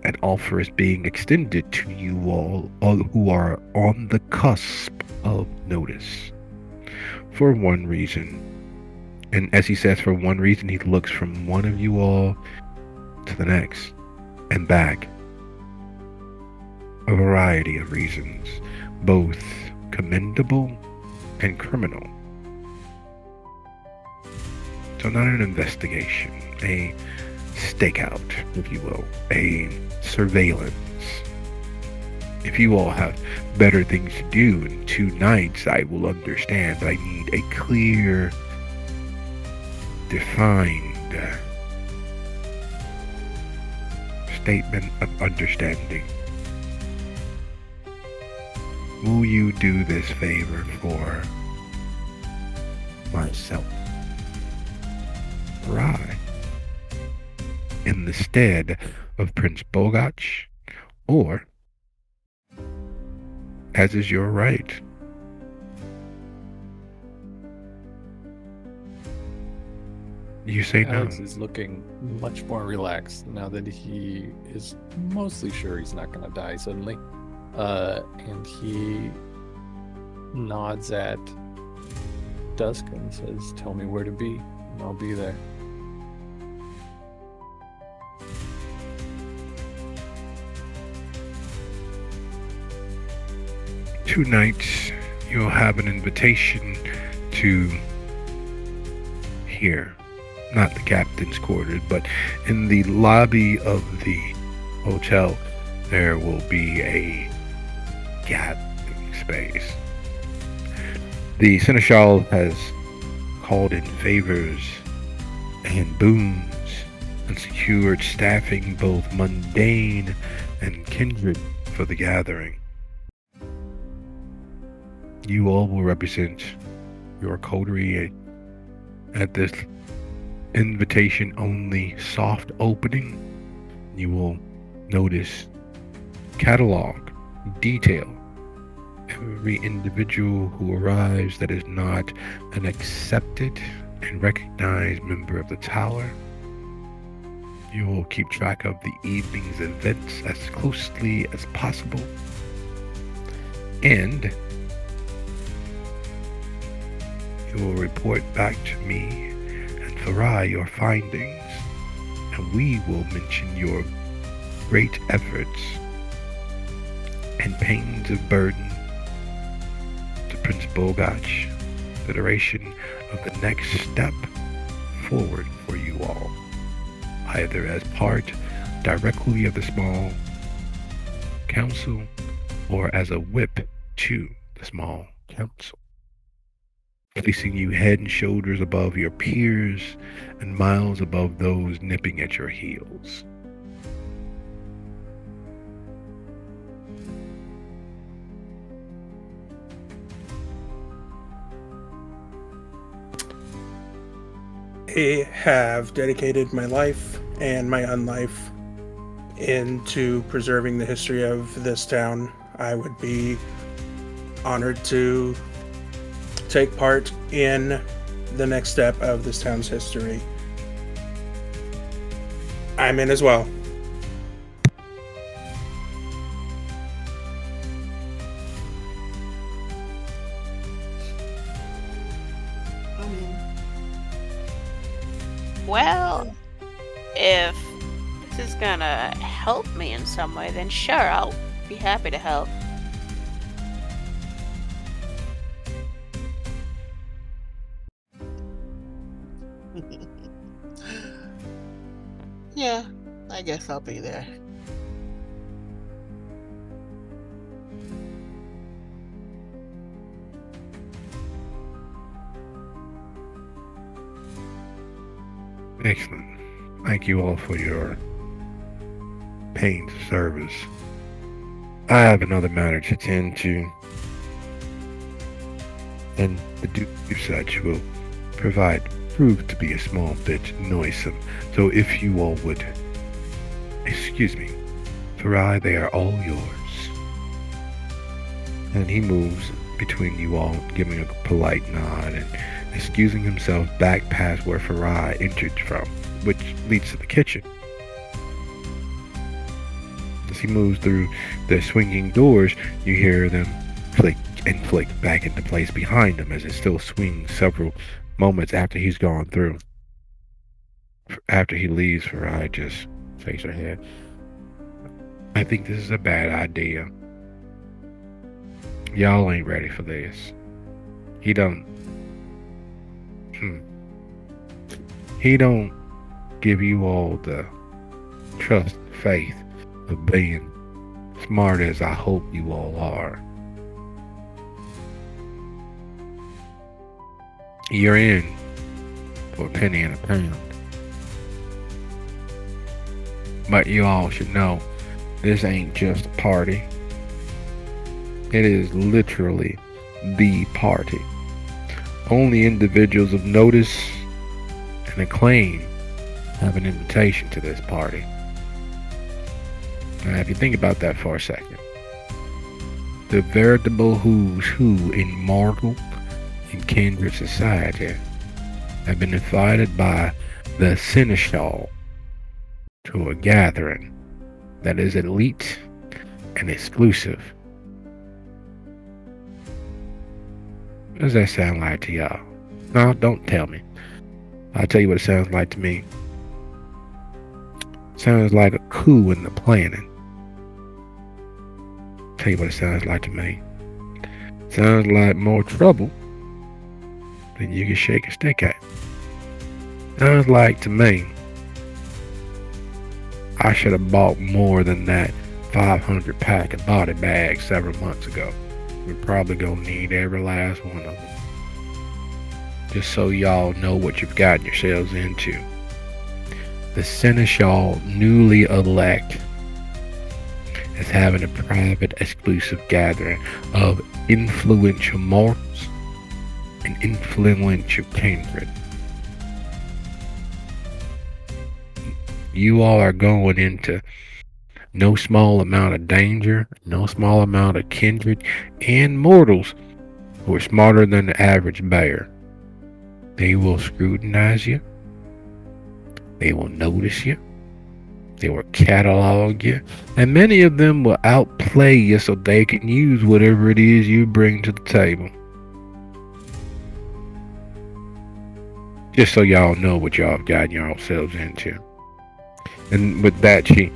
An offer is being extended to you all who are on the cusp of notice. For one reason, and as he says for one reason, he looks from one of you all to the next and back. A variety of reasons, both commendable and criminal. So not an investigation, a stakeout, if you will, a surveillance. If you all have better things to do in 2 nights, I will understand, but I need a clear, defined statement of understanding. Will you do this favor for myself? Right. In the stead of Prince Bogach, or, as is your right, you say no. Alex is looking much more relaxed now that he is mostly sure he's not going to die suddenly. And he nods at dusk and says, "Tell me where to be, and I'll be there." Tonight, you'll have an invitation to here, not the captain's quarters, but in the lobby of the hotel, there will be a gathering space. The seneschal has called in favors and boons and secured staffing both mundane and kindred for the gathering. You all will represent your coterie at this invitation-only soft opening. You will notice, catalog, detail every individual who arrives that is not an accepted and recognized member of the tower. You will keep track of the evening's events as closely as possible. And you will report back to me and Farai your findings, and we will mention your great efforts and pains of burden to Prince Bogach, consideration of the next step forward for you all, either as part directly of the small council or as a whip to the small council, placing you head and shoulders above your peers and miles above those nipping at your heels. I have dedicated my life and my unlife into preserving the history of this town. I would be honored to take part in the next step of this town's history. I'm in as well. I'm in. Well, if this is gonna help me in some way, then sure, I'll be happy to help. Yeah, I guess I'll be there. Excellent. Thank you all for your pains of service. I have another matter to tend to, and the duty of such will prove to be a small bit noisome. So if you all would excuse me, Farai, they are all yours. And he moves between you all, giving a polite nod and excusing himself back past where Farai entered from, which leads to the kitchen. As he moves through the swinging doors, you hear them click and flick back into place behind him as it still swings several moments after he's gone through. After he leaves, Farai just shakes her head. I think this is a bad idea. Y'all ain't ready for this. He don't give you all the trust and faith of being smart as I hope you all are. You're in for a penny and a pound. But you all should know, this ain't just a party. It is literally the party. Only individuals of notice and acclaim have an invitation to this party. Now, if you think about that for a second, the veritable who's who in mortal and kindred society have been invited by the seneschal to a gathering that is elite and exclusive. What does that sound like to y'all? No, don't tell me. I'll tell you what it sounds like to me. It sounds like a coup in the planning. Tell you what it sounds like to me. Sounds like more trouble than you can shake a stick at. Sounds like to me, I should have bought more than that 500 pack of body bags several months ago. We're probably gonna need every last one of them. Just so y'all know what you've gotten yourselves into. The Seneschal newly elect is having a private exclusive gathering of influential mortals and influential kindred. You all are going into no small amount of danger, no small amount of kindred, and mortals who are smarter than the average bear. They will scrutinize you. They will notice you. They will catalog you. And many of them will outplay you so they can use whatever it is you bring to the table. Just so y'all know what y'all have gotten yourselves into. And with that, she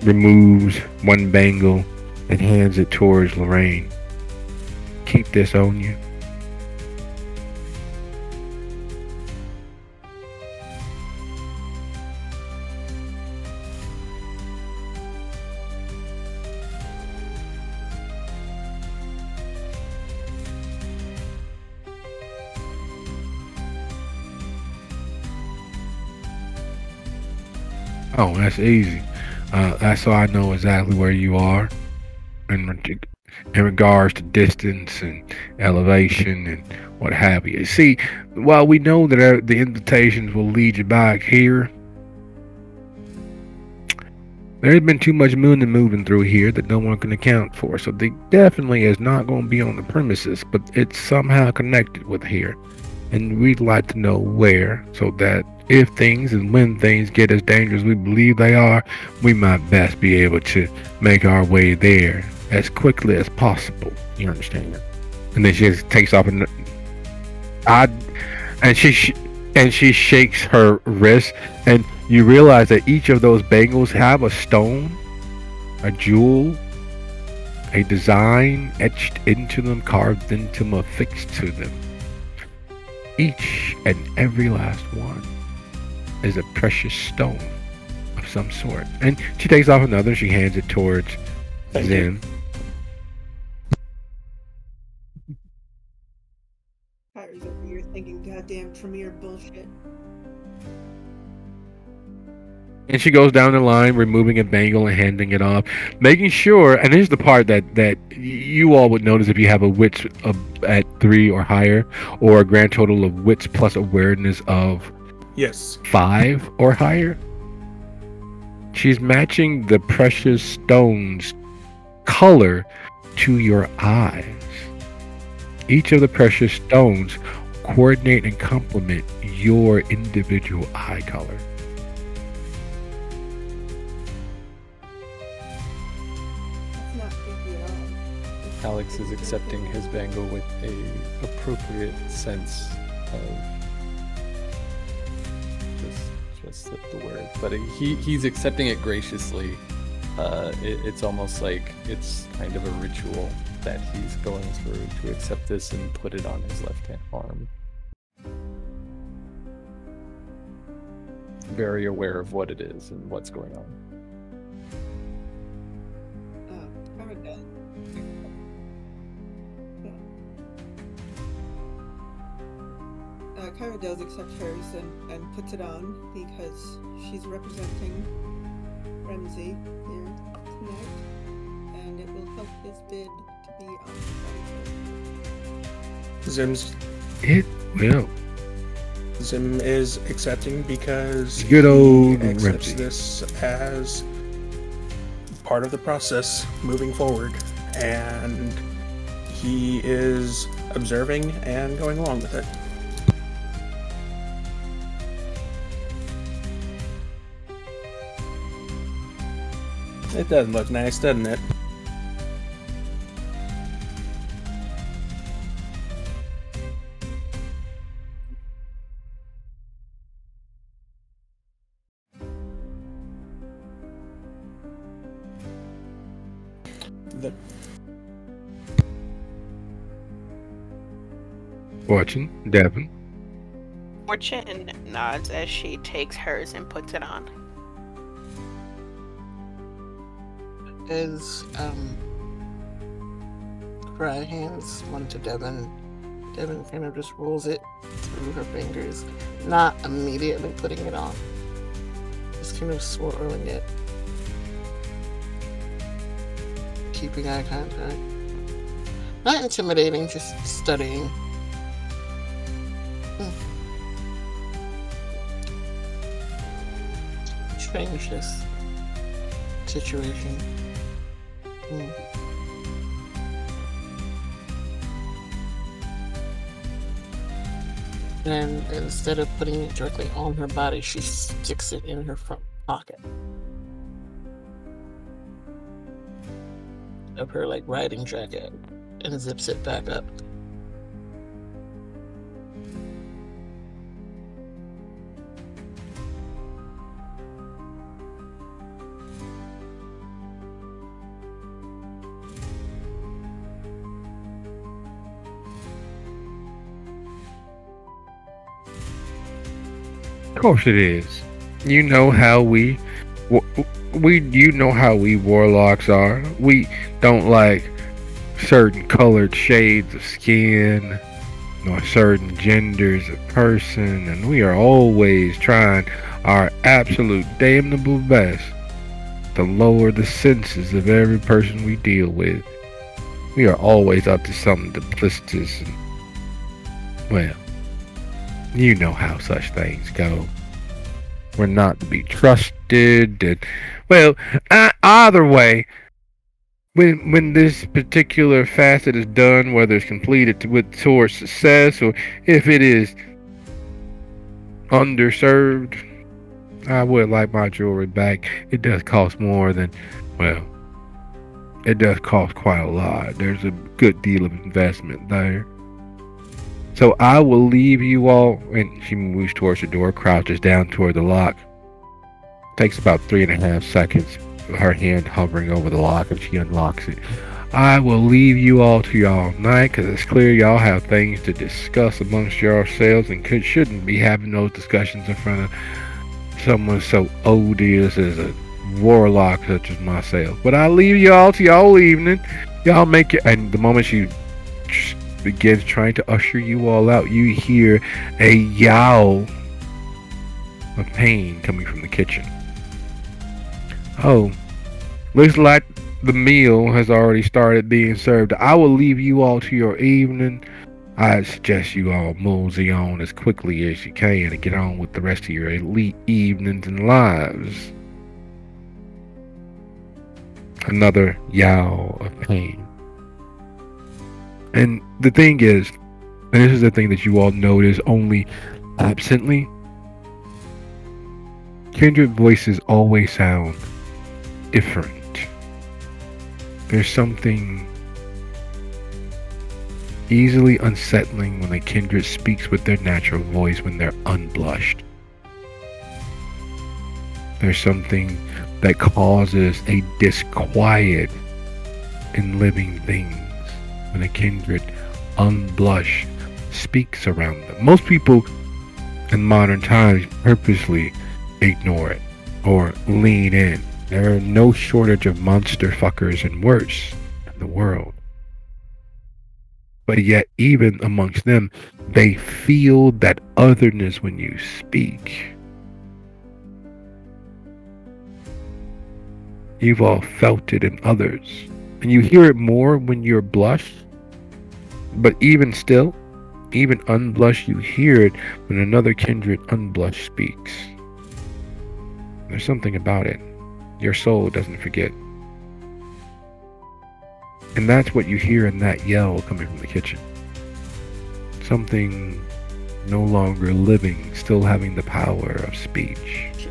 removes one bangle and hands it towards Lorraine. Keep this on you. Oh, that's easy. That's so I know exactly where you are in regards to distance and elevation and what have you. See, while we know that the invitations will lead you back here, there's been too much moon and moving through here that no one can account for. So they definitely is not going to be on the premises, but it's somehow connected with here. And we'd like to know where, so that if things and when things get as dangerous as we believe they are, we might best be able to make our way there as quickly as possible. You understand? And then she just takes off and she shakes her wrist, and you realize that each of those bangles have a stone, a jewel, a design etched into them, carved into them, affixed to them. Each and every last one is a precious stone of some sort. And she takes off another, she hands it towards Zim. Kyrie's over here thinking goddamn Tremere bullshit. And she goes down the line, removing a bangle and handing it off, making sure, and here's the part that you all would notice if you have a wits at 3 or higher, or a grand total of wits plus awareness of Yes. 5 or higher. She's matching the precious stone's color to your eyes. Each of the precious stones coordinate and complement your individual eye color. That's not creepy at all. Alex is accepting his bangle with a appropriate sense of just slip the word, but he's accepting it graciously. It's almost like it's kind of a ritual that he's going through to accept this and put it on his left hand arm. Very aware of what it is and what's going on. Kyra does accept hers and puts it on because she's representing Ramsey here tonight, and it will help his bid to be on the Zim's It will. Zim is accepting because Good old he accepts Ramsey. this as part of the process moving forward, and he is observing and going along with it. It does look nice, doesn't it? The Fortune, Devin. Fortune nods as she takes hers and puts it on. As Cry hands one to Devin. Devin kind of just rolls it through her fingers, not immediately putting it on. Just kind of swirling it. Keeping eye contact. Not intimidating, just studying. Strange, this situation. And instead of putting it directly on her body, she sticks it in her front pocket of her like riding jacket and zips it back up. Of course it is. You know how you know how we warlocks are. We don't like certain colored shades of skin, nor certain genders of person, and we are always trying our absolute damnable best to lower the senses of every person we deal with. We are always up to something duplicitous and, well, you know how such things go. We're not to be trusted, and, well, either way, when this particular facet is done, whether it's completed towards success or if it is underserved, I would like my jewelry back. It does cost more than, well, it does cost quite a lot. There's a good deal of investment there. So I will leave you all, and she moves towards the door, crouches down toward the lock. Takes about 3.5 seconds, her hand hovering over the lock, and she unlocks it. I will leave you all to y'all night, because it's clear y'all have things to discuss amongst yourselves, and shouldn't be having those discussions in front of someone so odious as a warlock such as myself. But I leave y'all to y'all evening. Y'all make it, and the moment she begins trying to usher you all out, you hear a yowl of pain coming from the kitchen. Oh, looks like the meal has already started being served. I will leave you all to your evening. I suggest you all mosey on as quickly as you can to get on with the rest of your elite evenings and lives. Another yowl of pain. And the thing is, and this is the thing that you all notice only absently, kindred voices always sound different. There's something easily unsettling when a kindred speaks with their natural voice when they're unblushed. There's something that causes a disquiet in living things when a kindred unblushed speaks around them. Most people in modern times purposely ignore it or lean in. There are no shortage of monster fuckers and worse in the world. But yet, even amongst them, they feel that otherness when you speak. You've all felt it in others. And you hear it more when you're blushed. But even still, even unblushed, you hear it when another kindred unblushed speaks. There's something about it. Your soul doesn't forget. And that's what you hear in that yell coming from the kitchen. Something no longer living, still having the power of speech. It's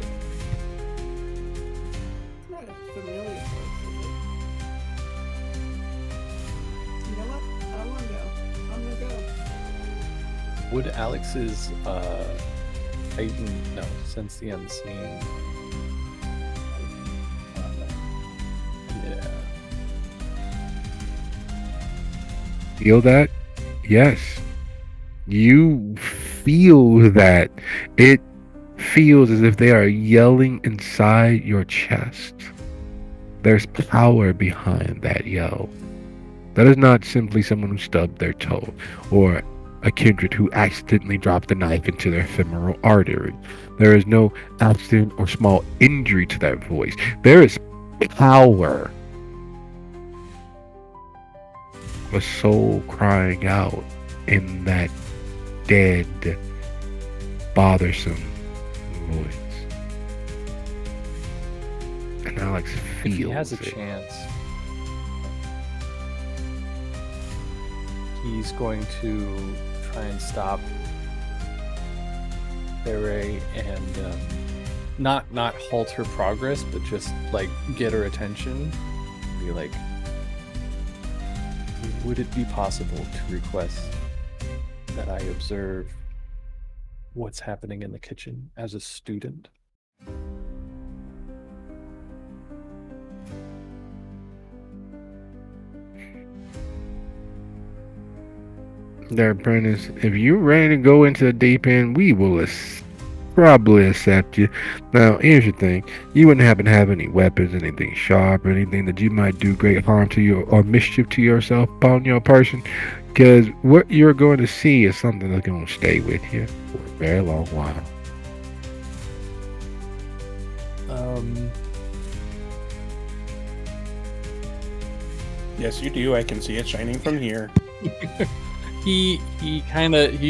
not a familiar voice, is it? You know what? I don't want to go. I'm gonna go. Would Alex's heightened sense the unseen? Yeah. feel that? Yes. You feel that. It feels as if they are yelling inside your chest. There's power behind that yell. That is not simply someone who stubbed their toe or a kindred who accidentally dropped a knife into their femoral artery. There is no accident or small injury to that voice. There is power. A soul crying out in that dead, bothersome voice. And Alex If he feels has a it. chance, he's going to try and stop Beret and not halt her progress, but just like get her attention. Be like, would it be possible to request that I observe what's happening in the kitchen as a student? There, apprentice, if you're ready to go into the deep end, we will probably accept you. Now, here's the thing. You wouldn't happen to have any weapons, anything sharp, or anything that you might do great harm to you or mischief to yourself upon your person, because what you're going to see is something that's going to stay with you for a very long while. Yes, you do. I can see it shining from here. He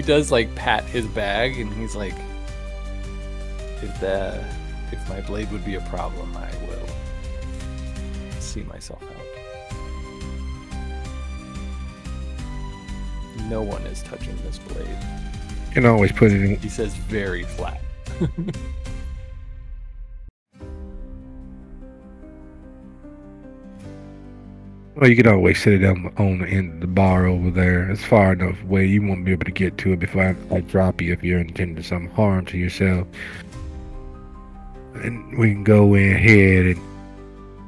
does like pat his bag, and he's like, if my blade would be a problem, I will see myself out. No one is touching this blade. You can always put it in. He says very flat. Well, you could always set it on the end of the bar over there. It's far enough away you won't be able to get to it before I drop you if you're intending some harm to yourself. And we can go ahead and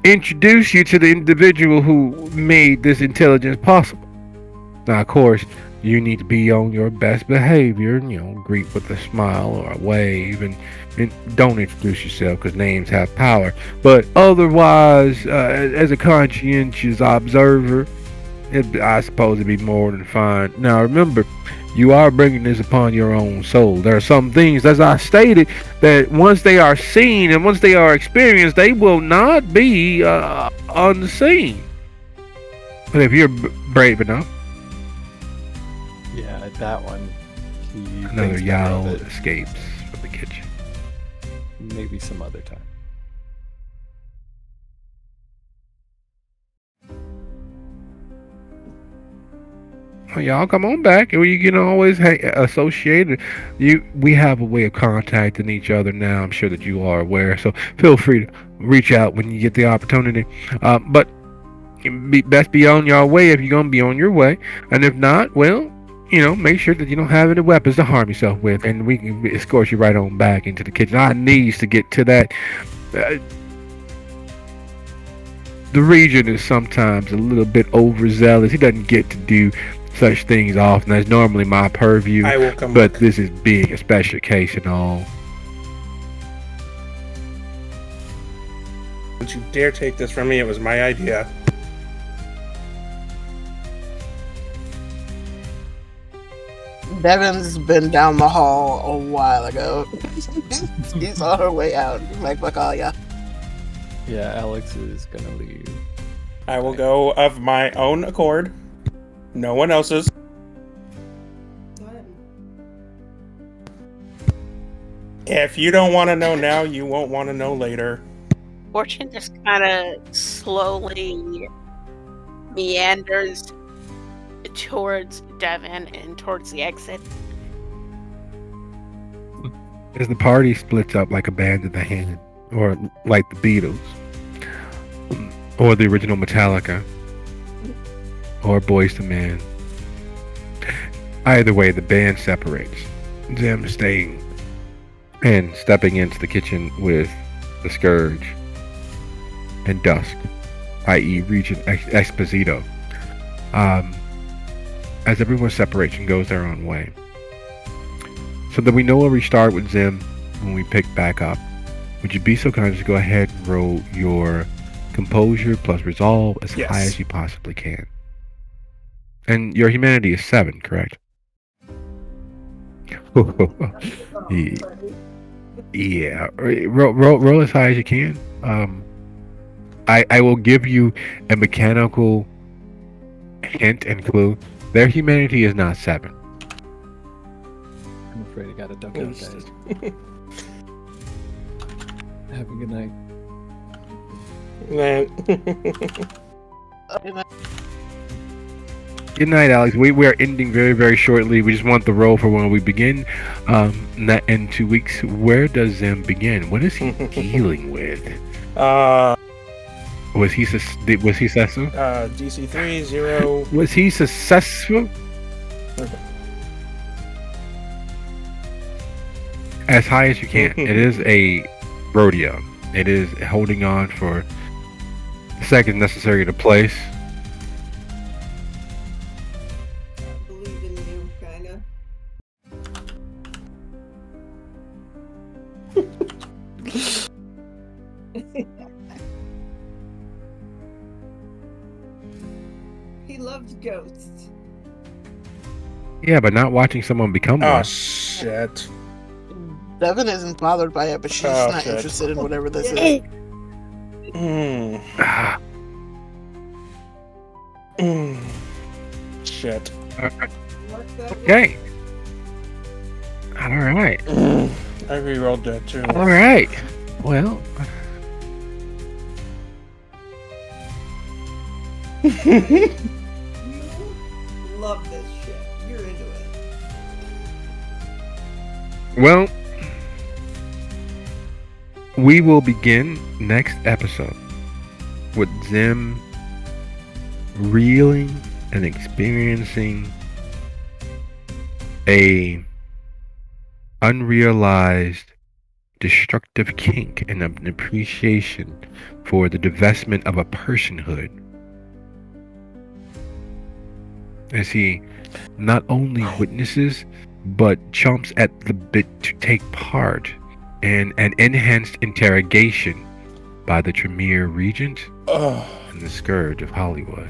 introduce you to the individual who made this intelligence possible. Now, of course, you need to be on your best behavior and, greet with a smile or a wave, and don't introduce yourself because names have power. But otherwise, as a conscientious observer, I suppose it'd be more than fine. Now, remember, you are bringing this upon your own soul. There are some things, as I stated, that once they are seen and once they are experienced, they will not be unseen. But if you're brave enough, Yeah, that one. He another thinks better yowl of it. escapes from the kitchen. Maybe some other time. Well, y'all come on back, and you can always associate it. We have a way of contacting each other now. I'm sure that you are aware, so feel free to reach out when you get the opportunity. But best be on your way if you're gonna be on your way, and if not, well, make sure that you don't have any weapons to harm yourself with, and we can escort you right on back into the kitchen. I needs to get to that. The regent is sometimes a little bit overzealous. He doesn't get to do such things often. That's normally my purview. I will come But back. this is being a special case and all. Don't you dare take this from me. It was my idea. Devin's been down the hall a while ago. He's on her way out. Like, fuck all ya. Yeah, Alex is gonna leave. I will go of my own accord. No one else's. Done. If you don't want to know now, you won't want to know later. Fortune just kind of slowly meanders towards Devin and towards the exit. As the party splits up like a band in the hand, or like the Beatles, or the original Metallica, or Boyz II Men. Either way, the band separates. Them staying and stepping into the kitchen with the Scourge and Dusk, i.e. Regent Exposito. as everyone separates and goes their own way. So that we know where we start with Zim when we pick back up, would you be so kind as to go ahead and roll your composure plus resolve as Yes. high as you possibly can? And your humanity is 7, correct? Yeah, roll as high as you can. I will give you a mechanical hint and clue. Their humanity is not 7. I'm afraid I gotta duck out, guys. Have a good night. Good night, Alex. We are ending very, very shortly. We just want the roll for when we begin. In 2 weeks, where does Zim begin? What is he dealing with? Was he successful? DC 3, 0. Was he successful? Okay. As high as you can. It is a rodeo. It is holding on for the seconds necessary to place. I believe in you, kinda. He loves ghosts. Yeah, but not watching someone become Oh, one. shit. Devin isn't bothered by it, but she's Oh, not shit. interested in whatever this Yeah. is. Ah, Shit. What's that? okay. All right. I rerolled that too. All right. Well, You love this shit. You're into it. well, we will begin next episode with Zim reeling and experiencing a unrealized destructive kink and an appreciation for the divestment of a personhood, as he not only witnesses but chomps at the bit to take part in an enhanced interrogation by the Tremere Regent Oh, and the Scourge of Hollywood.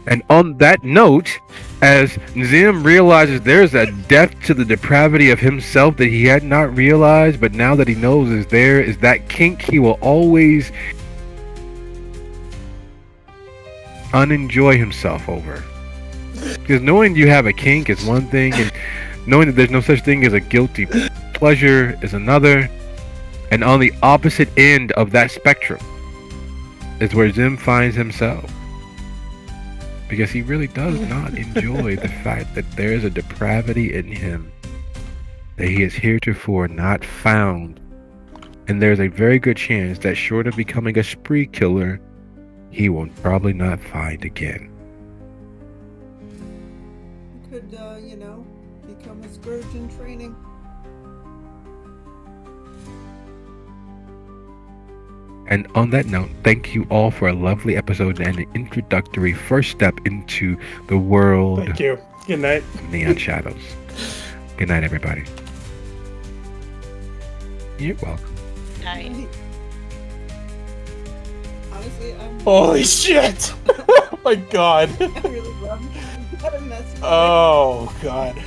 And on that note, as Zim realizes there's a depth to the depravity of himself that he had not realized, but now that he knows is there, is that kink he will always unenjoy himself over. Because knowing you have a kink is one thing, and knowing that there's no such thing as a guilty pleasure is another. And on the opposite end of that spectrum is where Zim finds himself. Because he really does not enjoy the fact that there is a depravity in him that he has heretofore not found. And there's a very good chance that short of becoming a spree killer, he will probably not find again. You could, become a scourge in training. And on that note, thank you all for a lovely episode and an introductory first step into the world thank you. Good night. of Neon Shadows. Good night, everybody. You're welcome. Nice. Honestly, I'm Holy shit! Oh my god. I really love what a mess. Oh god.